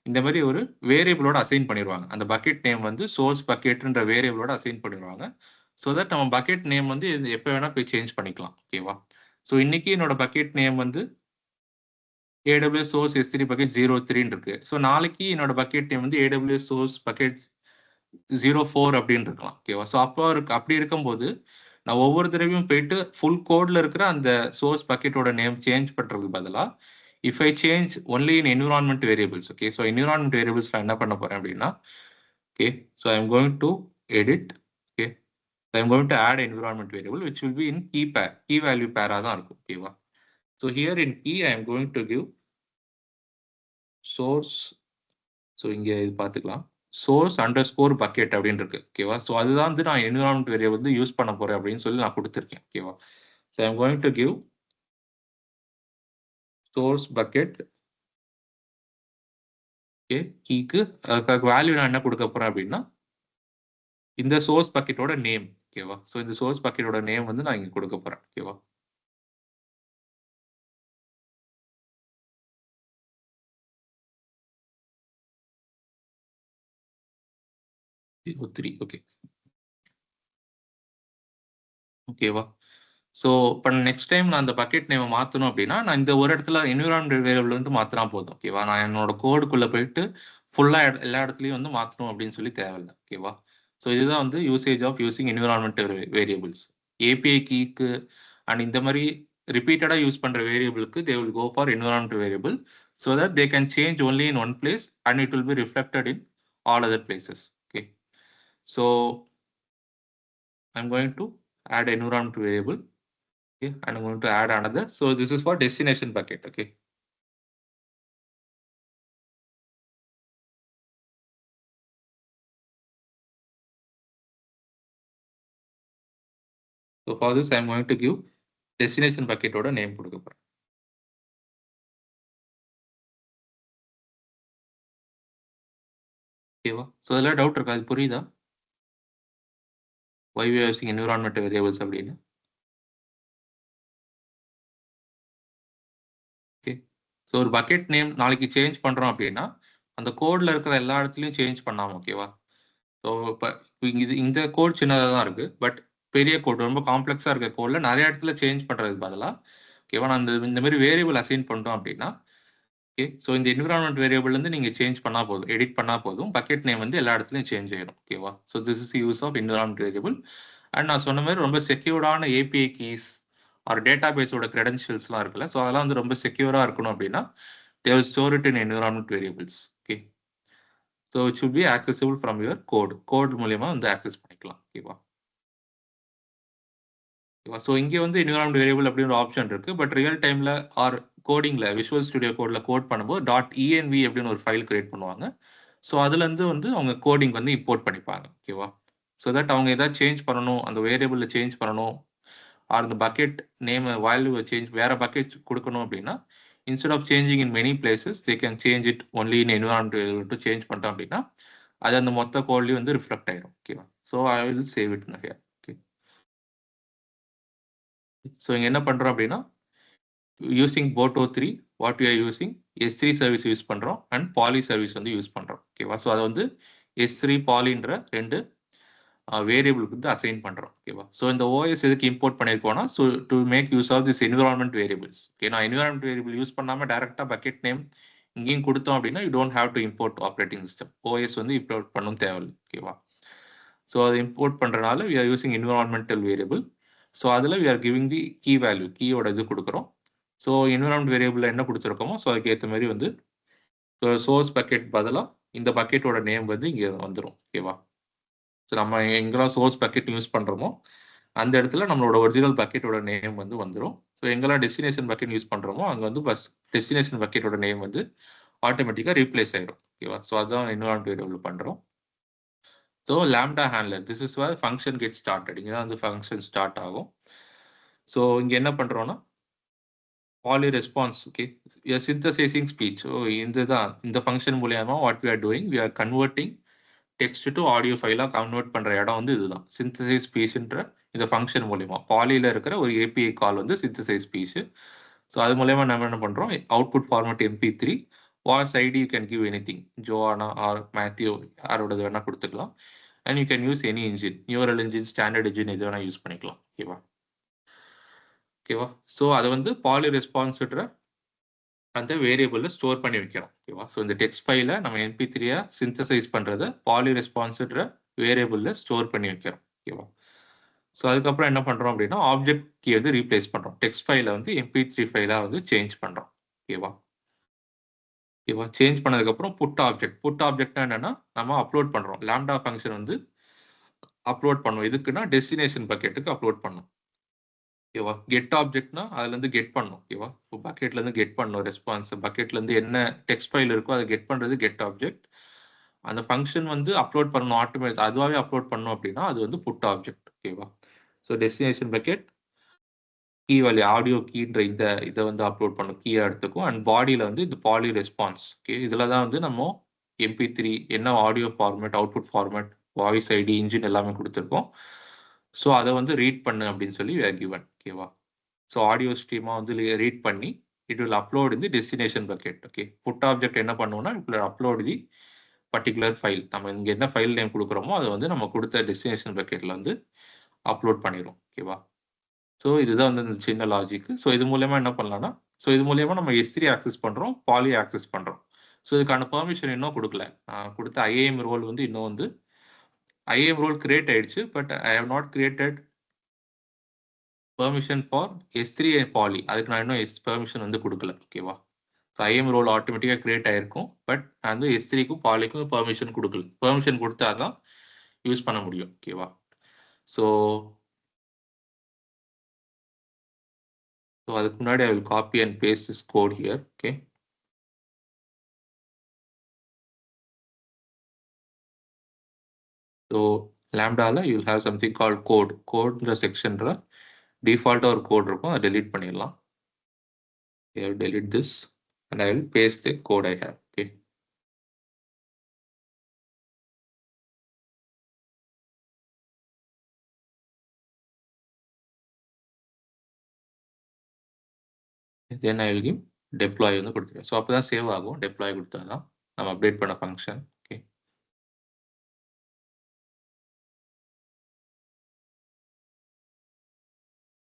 இந்த மாதிரி ஒரு வேரியபிளோட அசைன் பண்ணிடுவாங்க. அந்த பக்கெட் நேம் வந்து சோர்ஸ் பக்கெட்ன்ற வேரியபிளோட அசைன் பண்ணிடுவாங்க. ஸோ தட் நம்ம பக்கெட் நேம் வந்து எப்போ வேணா போய் சேஞ்ச் பண்ணிக்கலாம். ஓகேவா? ஸோ இன்னைக்கு என்னோட பக்கெட் நேம் வந்து AWS source S3 bucket 03 இருக்கு. ஸோ நாளைக்கு என்னோட பக்கெட் நேம் வந்து AWS source bucket 04 அப்படின்னு இருக்கலாம். ஓகேவா? ஸோ அப்படி இருக்கும்போது நான் ஒவ்வொரு தடவையும் போயிட்டு ஃபுல் கோட்ல இருக்கிற அந்த சோர்ஸ் பக்கெட்டோட நேம் சேஞ்ச் பண்றதுக்கு பதிலாக if I change only in environment variables. Okay. So environment variables நான் என்ன பண்ண போறேன் அப்படின்னா okay. So I am going to edit. Okay. I am going to add environment variable which will be in key value பேரா தான் இருக்கும். ஓகேவா? So here in key I am going to give source. So இங்கே இது பார்த்துக்கலாம். Source under score bucket அப்படின்னு இருக்கு. ஓகேவா? ஸோ அதுதான் வந்து நான் என்விரான்மெண்ட் வேரியபிள் வந்து யூஸ் பண்ண போறேன் அப்படின்னு சொல்லி நான் கொடுத்துருக்கேன். ஓகேவா? So I'm going to give source bucket. Okay. கீக்கு வேல்யூ நான் என்ன கொடுக்க போறேன் அப்படின்னா இந்த சோர்ஸ் பக்கெட்டோட நேம். ஓகேவா? ஸோ இந்த சோர்ஸ் பக்கெட்டோட நேம் வந்து நான் இங்க கொடுக்க போறேன். ஓகேவா? ஓகே. ஓகேவா? ஸோ இப்போ நெக்ஸ்ட் டைம் நான் அந்த பக்கெட் நேம் மாற்றணும் அப்படின்னா நான் இந்த ஒரு இடத்துல என்விரான்மெண்ட் வேரியபிள் வந்து மாற்றினா போதும். ஓகேவா? நான் என்னோட கோடுக்குள்ளே போயிட்டு ஃபுல்லாக எல்லா இடத்துலையும் வந்து மாற்றணும் அப்படின்னு சொல்லி தேவையில்லை. ஓகேவா? ஸோ இதுதான் வந்து usage of using environment variables. API கீக்கு அண்ட் இந்த மாதிரி ரிப்பீட்டடாக யூஸ் பண்ணுற வேரியபிளுக்கு they will go for environment variable so that they can change only in one place and it will be reflected in all other places. Okay. So I'm going to add environment variable. Okay, and I'm going to add another. So this is for destination bucket. Okay. So for this, I'm going to give destination bucket oda name கொடுக்க போறேன். ஓகேவா? So அதெல்லாம் doubt இருக்கா? அது புரியுதா? why we are using environment variables அப்படின்னு. Okay. So ஒரு bucket name நாளைக்கு சேஞ்ச் பண்றோம் அப்படின்னா அந்த கோட்ல இருக்கிற எல்லா இடத்துலையும் சேஞ்ச் பண்ணாம. ஓகேவா? ஸோ இப்போ இந்த கோட் சின்னதாக தான் இருக்கு. பட் பெரிய கோட் ரொம்ப காம்ப்ளெக்ஸாக இருக்க கோடில் நிறைய இடத்துல சேஞ்ச் பண்ணுறதுக்கு பதிலாக ஓகேவா நான் இந்த மாதிரி வேரியபிள் அசைன் பண்ணிட்டோம் அப்படின்னா ஓகே. ஸோ இந்த என்விரான்மெண்ட் வேரியபிள் வந்து நீங்கள் சேஞ்ச் பண்ணால் போதும், எடிட் பண்ணால் போதும், பக்கெட் நேம் வந்து எல்லா இடத்துலையும் சேஞ்ச் ஆயிடும். ஓகேவா? So this is use of environment variable. And நான் சொன்ன மாதிரி ரொம்ப செக்யூர்டான ஏபிஐ கீஸ் ஒரு டேட்டா பேஸோட கிரெடென்ஷியல்ஸ்லாம் இருக்குல்ல, ஸோ அதெல்லாம் வந்து ரொம்ப செக்யூராக இருக்கணும் அப்படின்னா they will store it in environment variables. Okay. So it should be accessible from your code மூலமா வந்து access பண்ணிக்கலாம். ஓகேவா? ஸோ இங்கே வந்து என்விரான்மெண்ட் வேரியபிள் அப்படின்னு ஒரு ஆப்ஷன் இருக்கு. பட் ரியல் டைம்ல ஆர் கோடிங்ல விஷுவல் ஸ்டுடியோ கோட்ல கோட் பண்ணும்போது .env அப்படின்னு ஒரு ஃபைல் கிரியேட் பண்ணுவாங்க. ஸோ அதுல இருந்து வந்து அவங்க கோடிங் வந்து இம்போர்ட் பண்ணிப்பாங்க. ஓகேவா? ஸோ தட் அவங்க ஏதாவது சேஞ்ச் பண்ணணும், அந்த வேரியபிள்ல சேஞ்ச் பண்ணணும் ஆர் அந்த பக்கெட் நேம் வேல்யூ சேஞ்ச் வேற பக்கெட் கொடுக்கணும் அப்படின்னா instead of changing in many places, they can change it only in environment variable to change பண்ணிட்டோம் அப்படின்னா அது அந்த மொத்த கோட்லயும் வந்து ரிஃப்ளெக்ட் ஆயிரும். ஓகேவா? So I will save it here. Okay. So இங்க என்ன பண்றோம் அப்படின்னா using photo 3 what you are using S3 service use பண்றோம் அண்ட் பாலி சர்வீஸ் வந்து யூஸ் பண்றோம். ஓகேவா? ஸோ அதை வந்து S3 பாலின்ற ரெண்டு வேரியபிளுக்கு வந்து அசைன் பண்றோம். ஓகேவா? ஸோ இந்த OS எதுக்கு இம்போர்ட் பண்ணியிருக்கோம்னா so to make use of this environment variables. Okay, நான் என்விரான்மெண்ட் வேரியபிள் யூஸ் பண்ணாம டைரக்டா பக்கெட் நேம் இங்கேயும் கொடுத்தோம் அப்படின்னா you don't have to import operating system. OS வந்து இம்போர்ட் பண்ணவும் தேவையில்லை. ஓகேவா? ஸோ அதை இம்போர்ட் பண்றதுனால we are using environmental variable. So அதில் we are giving the key value, கீயோட இது கொடுக்குறோம். ஸோ என்விரான்மெண்ட் வேரியபிள் என்ன கொடுத்துருக்கோமோ ஸோ அதுக்கு ஏற்ற மாதிரி வந்து சோர்ஸ் பக்கெட் பதிலாக இந்த பக்கெட்டோட நேம் வந்து இங்கே வந்துடும். ஓகேவா? ஸோ நம்ம எங்கெல்லாம் சோர்ஸ் பக்கெட் யூஸ் பண்ணுறோமோ அந்த இடத்துல நம்மளோட ஒரிஜினல் பக்கெட்டோட நேம் வந்து வந்துடும். ஸோ எங்கெல்லாம் டெஸ்டினேஷன் பக்கெட் யூஸ் பண்ணுறோமோ அங்கே வந்து பஸ் டெஸ்டினேஷன் பக்கெட்டோட நேம் வந்து ஆட்டோமேட்டிக்காக ரீப்ளேஸ் ஆயிடும். ஓகேவா? ஸோ அதுதான் என்விரான்மெண்ட் வேரியபிள் பண்ணுறோம். So lambda handler, this is where function get started. இங்கே தான் வந்து ஃபங்க்ஷன் ஸ்டார்ட் ஆகும். ஸோ இங்கே என்ன பண்ணுறோன்னா Polly response. Okay, synthesising speech. So இந்த ஃபங்க்ஷன் மூலியமா what we are doing, we are converting text to audio ஃபைலாக கன்வெர்ட் பண்ணுற இடம் வந்து இதுதான் சிந்தசைஸ் ஸ்பீச்ன்ற இந்த ஃபங்க்ஷன் மூலியமா பாலியில் இருக்கிற ஒரு ஏபிஐ கால் வந்து சிந்தசைஸ் ஸ்பீச். ஸோ அது மூலயமா நம்ம என்ன பண்ணுறோம், output format MP3 voice ID you can give anything, Joanna or Matthew யாரோடது வேணால் கொடுத்துக்கலாம். And you can use any engine, neural engine, standard engine எது வேணால் யூஸ் பண்ணிக்கலாம். ஓகேவா? ஸோ அதை வந்து பாலி ரெஸ்பான்ஸ்ன்ற அந்த வேரியபிளில் ஸ்டோர் பண்ணி வைக்கிறோம். ஓகேவா? ஸோ இந்த டெக்ஸ்ட் ஃபைலை நம்ம MP3 சிந்தசைஸ் பண்ணுறதை பாலி ரெஸ்பான்ஸ்ன்ற வேரியபிளில் ஸ்டோர் பண்ணி வைக்கிறோம். ஓகேவா? ஸோ அதுக்கப்புறம் என்ன பண்ணுறோம் அப்படின்னா ஆப்ஜெக்ட் கீ வந்து ரீப்ளேஸ் பண்ணுறோம். டெக்ஸ்ட் ஃபைலை வந்து MP3 ஃபைலாக வந்து சேஞ்ச் பண்ணுறோம். ஓகேவா? சேஞ்ச் பண்ணதுக்கப்புறம் புட் ஆப்ஜெக்ட்னா என்னன்னா நம்ம அப்லோட் பண்ணுறோம். லாம்டா ஃபங்க்ஷன் வந்து அப்லோட் பண்ணும். எதுக்குன்னா டெஸ்டினேஷன் பக்கெட்டுக்கு அப்லோட் பண்ணும். ஓகேவா? கெட் ஆப்ஜெக்ட்னா அதுல இருந்து கெட் பண்ணும். ஓகேவா? இப்போ பக்கெட்ல இருந்து கெட் பண்ணும் ரெஸ்பான்ஸ். பக்கெட்ல இருந்து என்ன டெக்ஸ்ட் ஃபைல் இருக்கோ அதை கெட் பண்றது கெட் ஆப்ஜெக்ட். அந்த ஃபங்க்ஷன் வந்து அப்லோட் பண்ணணும், ஆட்டோமேட்டிக் அதுவாகவே அப்லோட் பண்ணணும் அப்படின்னா அது வந்து புட் ஆப்ஜெக்ட். ஓகேவா? So destination bucket key value audio கீன்ற இதை வந்து அப்லோட் பண்ணும், கீயை எடுத்துக்கும். அண்ட் பாடியில் வந்து இந்த பாலி ரெஸ்பான்ஸ். ஓகே, இதில் தான் வந்து நம்ம MP3 என்ன audio format, output format, voice ID, engine எல்லாமே கொடுத்துருக்கோம். ஸோ அதை வந்து ரீட் பண்ணு அப்படின்னு சொல்லி we are given. ஓகேவா? ஸோ ஆடியோ ஸ்ட்ரீமா வந்து ரீட் பண்ணி இட் வில் அப்லோட் இந்த destination bucket. Okay, put object என்ன பண்ணுவோம்னா it will upload the particular file. நம்ம இங்கே என்ன ஃபைல் நேம் கொடுக்குறோமோ அதை வந்து நம்ம கொடுத்த டெஸ்டினேஷன் பக்கெட்ல வந்து அப்லோட் பண்ணிடும். ஓகேவா? ஸோ இதுதான் வந்து இந்த சின்ன லாஜிக். ஸோ இது மூலயமா என்ன பண்ணலாம்னா ஸோ இது மூலயமா நம்ம S3 ஆக்சஸ் பண்ணுறோம், பாலி ஆக்சஸ் பண்ணுறோம். ஸோ இதுக்கான பெர்மிஷன் இன்னும் கொடுக்கல. கொடுத்த IAM ரோல் வந்து இன்னும் வந்து IAM ரோல் கிரியேட் ஆயிடுச்சு. But I have not created permission for S3 and Polly. அதுக்கு நான் இன்னும் பெர்மிஷன் வந்து கொடுக்கல. ஓகேவா? ஸோ IAM ரோல் ஆட்டோமேட்டிக்காக கிரியேட் ஆயிருக்கும். பட் நான் வந்து S3க்கும் பாலிக்கும் பெர்மிஷன் கொடுக்கல. பெர்மிஷன் கொடுத்தா தான் யூஸ் பண்ண முடியும். ஓகேவா? ஸோ அதுக்கு முன்னாடி I will copy and paste this code here. Okay. So lambda you will have something called code. Code இந்த செக்ஷன்ல டிஃபால்ட்டா ஒரு கோட் இருக்கும், அதை delete பண்ணிடலாம். I will delete this and I will paste the code I have. Okay. Then I will give deploy வந்து கொடுத்துருக்கேன். So அப்போ தான் சேவ் ஆகும். deploy கொடுத்தா தான் நம்ம அப்டேட் பண்ண ஃபங்க்ஷன்.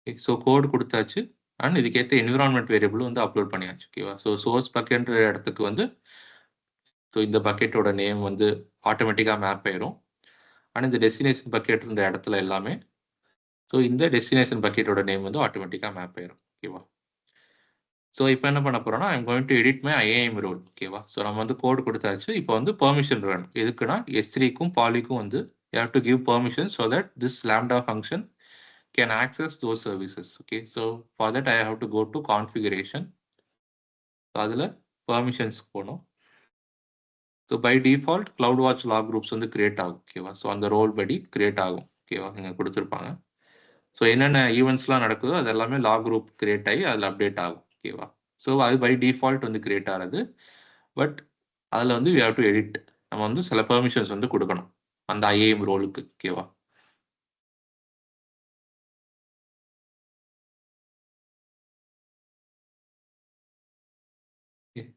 ஓகே, ஸோ கோட் கொடுத்தாச்சு. அண்ட் இதுக்கேற்ற என்விரான்மெண்ட் வேரியபிள் வந்து அப்லோட் பண்ணியாச்சு. ஓகேவா? ஸோ சோர்ஸ் பக்கெட்ன்ற இடத்துக்கு வந்து ஸோ இந்த பக்கெட்டோட நேம் வந்து ஆட்டோமேட்டிக்காக மேப் ஆயிரும். ஆனால் இந்த டெஸ்டினேஷன் பக்கெட்ன்ற இடத்துல எல்லாமே ஸோ இந்த டெஸ்டினேஷன் பக்கெட்டோட நேம் வந்து ஆட்டோமேட்டிக்காக மேப் ஆயிரும். ஓகேவா? ஸோ இப்போ என்ன பண்ண போறோம்னா I'm going to edit my IAM role. ஓகேவா? ஸோ நம்ம வந்து கோட் கொடுத்தாச்சு. இப்போ வந்து பெர்மிஷன் வேணும். எதுக்குன்னா S3க்கும் பாலிக்கும் வந்து you have to give permission so that this lambda function can access those services. Okay, so for that I have to go to configuration. அதில் permissions போகணும். So by default CloudWatch log groups வந்து create ஆகும். ஓகேவா? So அந்த role படி create ஆகும். ஓகேவா? நீங்கள் கொடுத்துருப்பாங்க. ஸோ என்னென்ன ஈவெண்ட்ஸ்லாம் நடக்குதோ அது எல்லாமே லாக் குரூப் கிரியேட் ஆகி அதில் அப்டேட் ஆகும். ஓகேவா? ஸோ அது பை டிஃபால்ட் வந்து கிரியேட் ஆகிறது. பட் அதில் வந்து வி ஹேவ் டு எடிட். நம்ம வந்து சில பெர்மிஷன்ஸ் வந்து கொடுக்கணும் அந்த ஐஏஎம் ரோலுக்கு. ஓகேவா?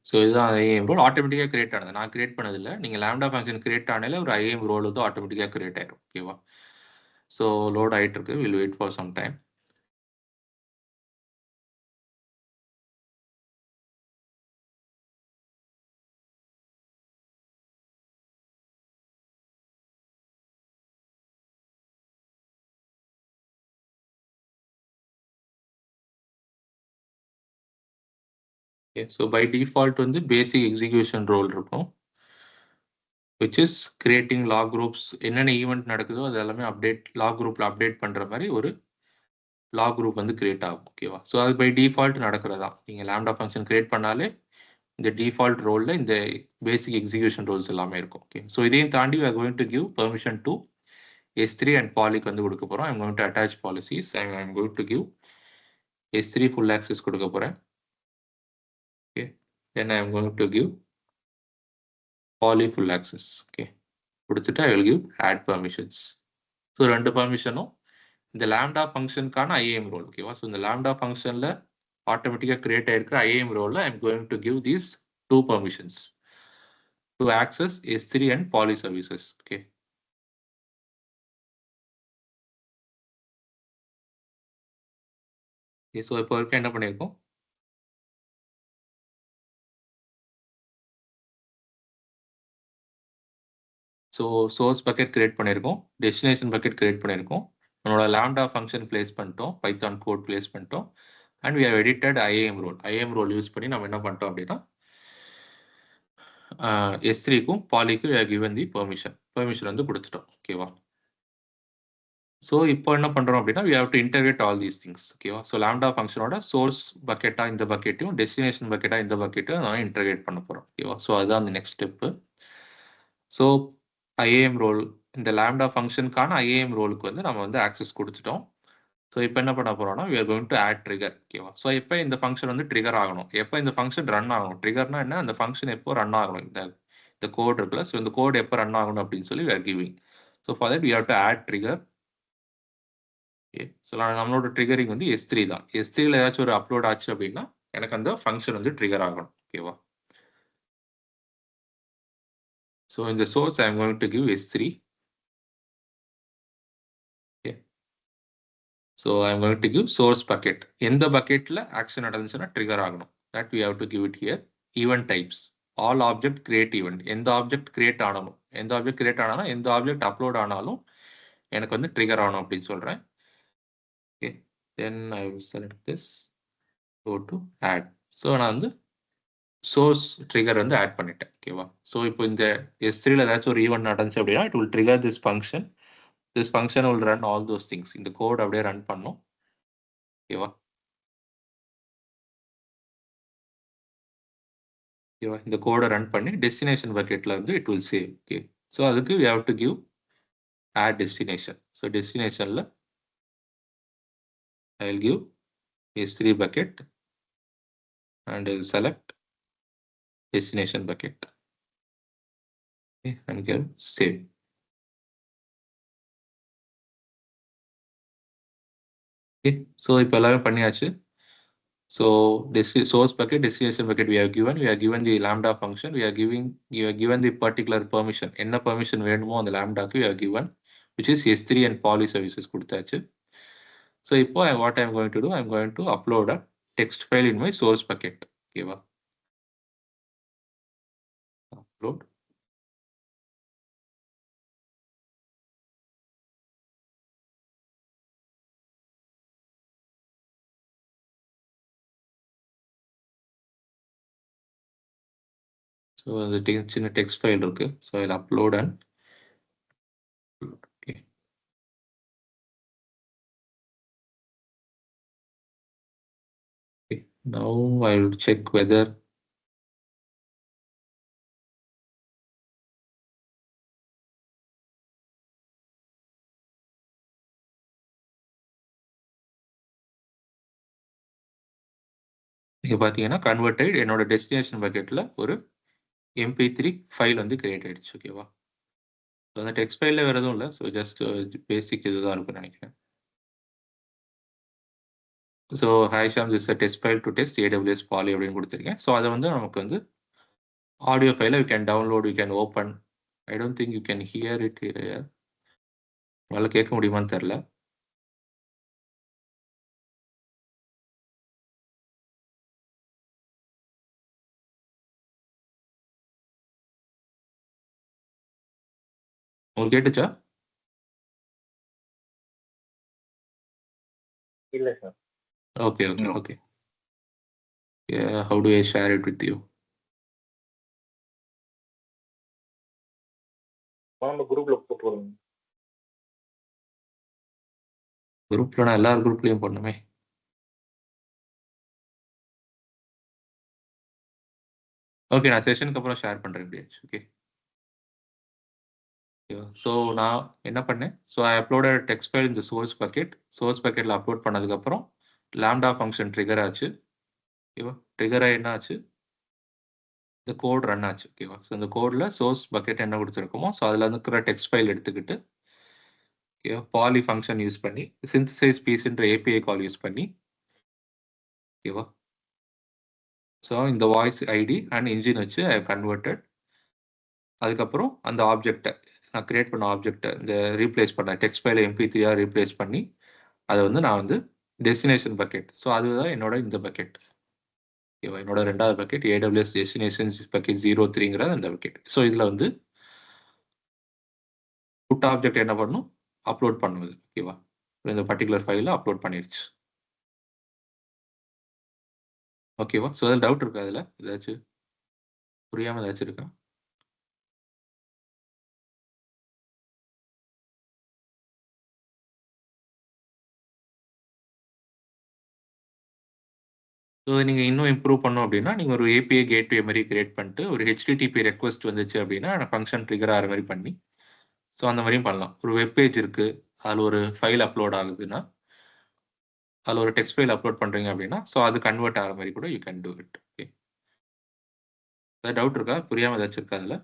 ஸோ இதுதான் ஐஏஎம் ரோல் ஆட்டோமேட்டிக்காக கிரியேட் ஆனது. நான் கிரியேட் பண்ணதில்லை. நீங்கள் லேம்டா ஃபங்க்ஷன் கிரியேட் ஆனாலே ஒரு ஐஏஎம் ரோல் வந்து ஆட்டோமேட்டிக்காக கிரியேட் ஆயிடும். ஓகேவா? ஸோ லோட் ஆகிட்டு இருக்கு. Will wait for some time. So by default வந்து பேசிக் எக்ஸிக்யூஷன் ரோல் இருக்கும், which is creating log groups. என்னென்ன ஈவெண்ட் நடக்குதோ அது எல்லாமே அப்டேட் லாக் குரூப்பில் அப்டேட் பண்ணுற மாதிரி ஒரு லாக் குரூப் வந்து கிரியேட் ஆகும். ஓகேவா? ஸோ அது பை டிஃபால்ட் நடக்கிறதா. நீங்கள் லேம்டா ஃபங்க்ஷன் கிரியேட் பண்ணாலே இந்த டிஃபால்ட் ரோலில் இந்த பேசிக் எக்ஸிக்யூஷன் ரோல்ஸ் எல்லாமே இருக்கும். ஓகே, ஸோ இதையும் தாண்டி we are going to give permission to S3 and polyக்கு வந்து கொடுக்க போகிறோம். I'm going to attach policies and I'm going to give S3 full access கொடுக்க போகிறேன். Okay, then I'm going to give poly full access. Okay, கொடுத்துட்டு I will give add permissions. So ரெண்டு பர்மிஷனும் இந்த lambda ஃபங்க்ஷனுக்கான ஐஏஎம் ரோல். ஓகேவா? So இந்த lambda ஃபங்க்ஷனில் ஆட்டோமேட்டிக்காக கிரியேட் ஆயிருக்கிற ஐஏஎம் ரோலில் I'm going to give these two permissions to access S3 and poly services. Okay, so இப்போ வரைக்கும் என்ன பண்ணியிருக்கோம்? ஸோ சோர்ஸ் பக்கெட் கிரியேட் பண்ணியிருக்கோம், டெஸ்டினேஷன் பக்கெட் கிரியேட் பண்ணியிருக்கோம், நம்மளோட லேம்டா ஃபங்க்ஷன் பிளேஸ் பண்ணிட்டோம், பைத்தான் கோட் பிளேஸ் பண்ணிட்டோம், and we have edited IAM role. IAM role use பண்ணி நம்ம என்ன பண்ணிட்டோம் அப்படின்னா S3க்கும் பாலிக்கும் we have given the permission வந்து கொடுத்துட்டோம். ஓகேவா? ஸோ இப்போ என்ன பண்ணுறோம் அப்படின்னா we have to integrate all these things. ஓகேவா? ஸோ லேம்டா ஃபங்க்ஷனோட சோர்ஸ் பக்கெட்டாக இந்த பக்கெட்டையும் டெஸ்டினேஷன் பக்கெட்டாக இந்த பக்கெட்டையும் நான் இன்டர்கிரேட் பண்ண போகிறோம். ஓகேவா? ஸோ அதுதான் அந்த next step. So IAM role, இந்த லேம்டா ஃபங்க்ஷனுக்கான ஐஏஎம் ரோலுக்கு வந்து நம்ம வந்து ஆக்சஸ் கொடுத்துட்டோம். ஸோ இப்போ என்ன பண்ண போகிறோம்னா we are going to add trigger. ஓகேவா? ஸோ எப்போ இந்த ஃபங்க்ஷன் வந்து ட்ரிகர் ஆகணும், எப்போ இந்த ஃபங்க்ஷன் ரன் ஆகணும், ட்ரிகர்னா என்ன, அந்த ஃபங்க்ஷன் எப்போ ரன் ஆகணும், இந்த கோட் இருக்குல்ல, ஸோ இந்த கோட் எப்போ ரன் ஆகணும் அப்படின்னு சொல்லி we are giving. So for that we have to add trigger. Okay, so நம்மளோட ட்ரிகரிங் வந்து S3 தான். S3ல ஏதாச்சும் ஒரு அப்லோட் ஆச்சு அப்படின்னா எனக்கு அந்த ஃபங்க்ஷன் வந்து ட்ரிகர் ஆகணும். ஓகேவா? ஸோ இந்த source I am going to give S3. Okay, so I am going to give source bucket. எந்த பக்கெட்டில் ஆக்ஷன் நடந்துச்சுன்னா ட்ரிகர் ஆகணும், that we have to give it here. Event types, all object create event. எந்த object create ஆனாலும், எந்த object create ஆனாலும், எந்த object upload ஆனாலும் எனக்கு வந்து ட்ரிகர் ஆகணும் அப்படின்னு சொல்கிறேன். Okay, then I will select this, go to add. So நான் வந்து சோர்ஸ் ட்ரிகர் வந்து ஆட் பண்ணிட்டேன். ஓகேவா? ஸோ இப்போ இந்த S3ல ஏதாச்சும் ஒரு ஈவெண்ட் நடந்துச்சு அப்படின்னா it will trigger this function. This function will run all those things. இந்த கோட் அப்படியே ரன் பண்ணும். ஓகேவா? ஓகேவா? இந்த கோடை ரன் பண்ணி டெஸ்டினேஷன் பக்கெட்ல வந்து it will save. Okay, so அதுக்கு we have to give add destination. So டெஸ்டினேஷன்ல I will give S3 bucket and I will select destination bucket. Okay, and here save. Okay, so இப்போ எல்லாமே பண்ணியாச்சு. So this is source bucket, destination bucket we have given the lambda function, we are given the particular permission. என்ன permission வேணுமோ அந்த lambdaக்கு we have given, which is S3 and poly services கொடுத்தாச்சு. So இப்போ what I am going to do, I am going to upload a text file in my source bucket. ஓகேவா? Upload. So அந்த சின்ன text file இருக்கு. So I'll upload and okay. Okay. Now I will check whether இங்கே பார்த்தீங்கன்னா converted என்னோட destination பக்கெட்டில் ஒரு MP3 file வந்து கிரியேட் ஆயிடுச்சு. ஓகேவா? ஸோ அந்த டெக்ஸ்ட் ஃபைலில் வேறு எதுவும் இல்லை. ஸோ ஜஸ்ட் பேசிக் இதுதான் இருக்குன்னு நினைக்கிறேன். So hi Shyam, this test file to test AWS Polly அப்படின்னு கொடுத்துருக்கேன். ஸோ அதை வந்து நமக்கு வந்து ஆடியோ ஃபைலை you can download, you can open. I don't think you can hear it. உங்களால் கேட்க முடியுமான்னு தெரில. உங்களுக்கு கேட்டுச்சா? இல்ல sir. Okay okay No. Okay. How do I share it with you? நம்ம குரூப்ல போட்டு விடுங்க. குரூப்ல நான் எல்லார் குரூப்லயும் பண்ணுமே. ஓகே, நான் செஷனுக்கு அப்புறம் ஷேர் பண்றேன் எப்படியாச்சு. ஓகே. ஸோ நான் என்ன பண்ணேன், so I uploaded text file இந்த சோர்ஸ் பக்கெட். சோர்ஸ் பக்கெட்டில் அப்லோட் பண்ணதுக்கப்புறம் லாம்டா ஃபங்க்ஷன் ட்ரிகர் ஆச்சு. ஓகேவா? ட்ரிகர் ஆகி என்ன ஆச்சு, இந்த கோட் ரன் ஆச்சு. ஓகேவா? ஸோ இந்த கோடில் சோர்ஸ் பக்கெட் என்ன கொடுத்துருக்கோமோ ஸோ அதில் இருக்கிற டெக்ஸ்ட் ஃபைல் எடுத்துக்கிட்டு ஓகேவா பாலி ஃபங்க்ஷன் யூஸ் பண்ணி சிந்தசைஸ் பீஸ்ன்ற API கால் யூஸ் பண்ணி ஓகேவா ஸோ இந்த வாய்ஸ் ஐடி அண்ட் இன்ஜின் வச்சு ஐ கன்வெர்டட். அதுக்கப்புறம் அந்த ஆப்ஜெக்டை நான் கிரியேட் பண்ண ஆப்ஜெக்டை இந்த ரீப்ளேஸ் பண்ணேன். டெக்ஸ்ட் ஃபைலை MP3 ரீப்ளேஸ் பண்ணி அதை வந்து நான் வந்து டெஸ்டினேஷன் பக்கெட். ஸோ அதுதான் என்னோட இந்த பக்கெட். ஓகேவா? என்னோட ரெண்டாவது பக்கெட் AWS டெஸ்டினேஷன்ஸ் பக்கெட் 03ங்கிறது அந்த பக்கெட். ஸோ இதில் வந்து புட் ஆப்ஜெக்ட் என்ன பண்ணும், அப்லோட் பண்ணுவது. ஓகேவா? இந்த பர்டிகுலர் ஃபைலில் அப்லோட் பண்ணிடுச்சு. ஓகேவா? ஸோ அதில் டவுட் இருக்கா? அதில் ஏதாச்சும் புரியாமல் ஏதாச்சும் இருக்கா? ஸோ நீங்கள் இன்னும் இம்ப்ரூவ் பண்ணோம் அப்படின்னா நீங்கள் ஒரு API கேட்வே மாதிரி கிரியேட் பண்ணிட்டு ஒரு HTTP ரெக்வஸ்ட் வந்துச்சு அப்படின்னா ஃபங்க்ஷன் ட்ரிகர் ஆகிற மாதிரி பண்ணி ஸோ அந்த மாதிரியும் பண்ணலாம். ஒரு வெப் பேஜ் இருக்குது, அதில் ஒரு ஃபைல் அப்லோட் ஆகுதுன்னா அதில் ஒரு டெக்ஸ்ட் ஃபைல் அப்லோட் பண்ணுறீங்க அப்படின்னா ஸோ அது கன்வெர்ட் ஆகிற மாதிரி கூட you can do it. Okay, ஏதாவது டவுட் இருக்கா? புரியாமல் ஏதாச்சும் இருக்கா அதில்?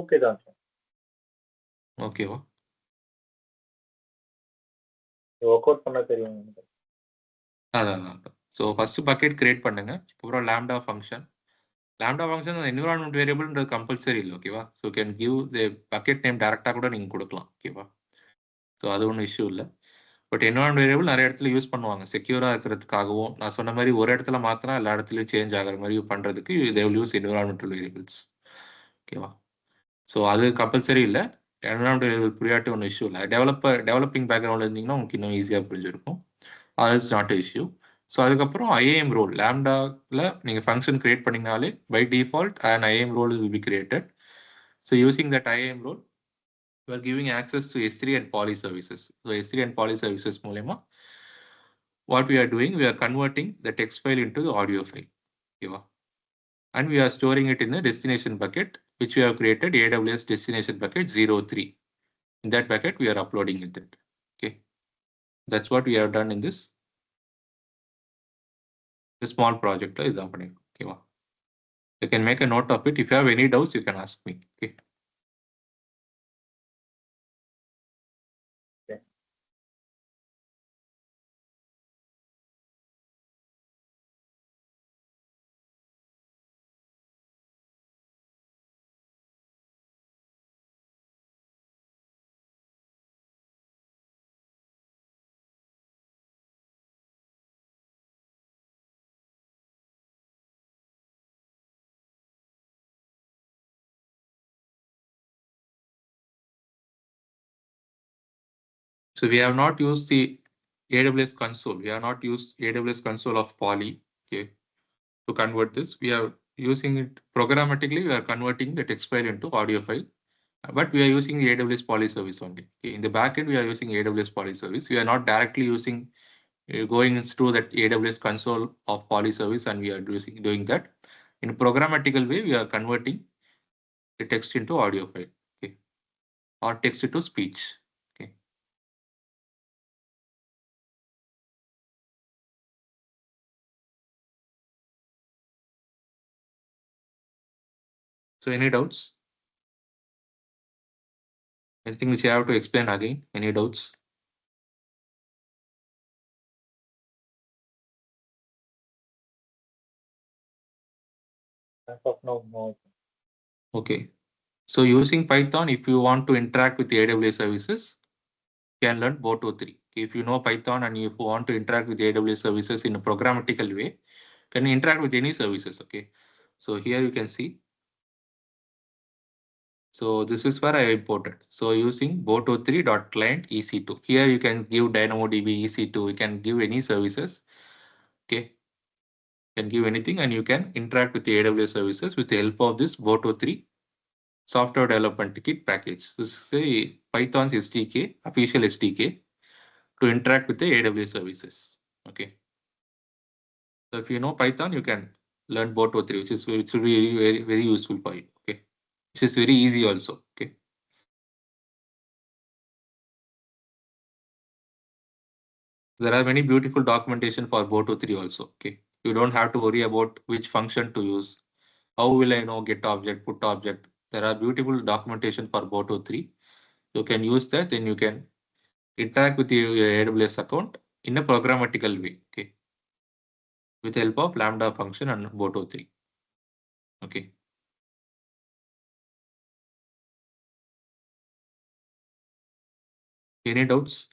ஓகே தான் சார். ஓகேவா? ஒர்க் அவுட் பண்ண தெரியும் எனக்கு. அதான் அதான். ஸோ ஃபஸ்ட்டு பக்கெட் கிரியேட் பண்ணுங்க. அப்புறம் lambda function. Lambda function environment வேரியபிள்ன்றது கம்பல்சரி இல்லை. ஓகேவா? So can give the bucket name டேரெக்டாக கூட நீங்கள் கொடுக்கலாம். ஓகேவா? ஸோ அது ஒன்றும் இஷ்யூ இல்லை. பட் என்விரான்மெண்ட் வேரியபிள் நிறைய இடத்துல யூஸ் பண்ணுவாங்க செக்யூராக இருக்கிறதுக்காகவும். நான் சொன்ன மாதிரி ஒரு இடத்துல மாத்தினா எல்லா இடத்துலையும் சேஞ்ச் ஆகிற மாதிரி பண்ணுறதுக்கு they will use environmental variables. ஓகேவா? ஸோ அது கம்பல்சரி இல்லை. என்விரான்மெண்ட் வேரியபிள் புரியாட்டி ஒன்றும் இஷ்யூ இல்லை. டெவலப்பிங் பேக்ரவுண்டில் இருந்தீங்கன்னா உங்களுக்கு இன்னும் ஈஸியாக புரிஞ்சிருக்கும். Is not issue. ஸோ அதுக்கப்புறம் IAM ரோல் லாம்டாவில் நீங்கள் ஃபங்க்ஷன் கிரியேட் பண்ணிங்கனாலே by default and IAM role will be created. So using that IAM role you are giving access to S3 and poly services. So S3 and poly services மூலமா what we are doing, we are converting the text file into the audio file. Okay, and we are storing it in the destination bucket which we have created AWS destination bucket 03. In that bucket we are uploading it. Okay, that's what we have done in this small project. Okay, you can make a note of it. If you have any doubts you can ask me. Okay. So we have not used the AWS console. We have not used AWS console of Poly. Okay, to convert this, we are using it programmatically. We are converting the text file into audio file, but we are using the AWS Poly service only. Okay, in the backend, we are using AWS Poly service. We are not directly using going through that AWS console of Poly service, and we are doing that in a programmatical way. We are converting the text into audio file. Okay, or text to speech. Okay. So any doubts? Anything which I have to explain again? Any doubts? As of now, no. Okay. So using Python, if you want to interact with the AWS services, you can learn Boto3. If you know Python and if you want to interact with the AWS services in a programmatical way, can interact with any services. Okay. So here you can see. So this is where I imported. So using Boto3.client EC2. Here you can give DynamoDB EC2. You can give any services. Okay. You can give anything and you can interact with the AWS services with the help of this Boto3 software development kit package. This is a Python's SDK, official SDK to interact with the AWS services. Okay. So if you know Python, you can learn Boto3, which will be very useful for you. Okay. Which is very easy also. Okay. There are many beautiful documentation for Boto3 also. Okay. You don't have to worry about which function to use. How will I know get object, put object? There are beautiful documentation for Boto3. You can use that, then you can interact with your AWS account in a programmatical way. Okay. With the help of Lambda function and Boto3. Okay. Any doubts?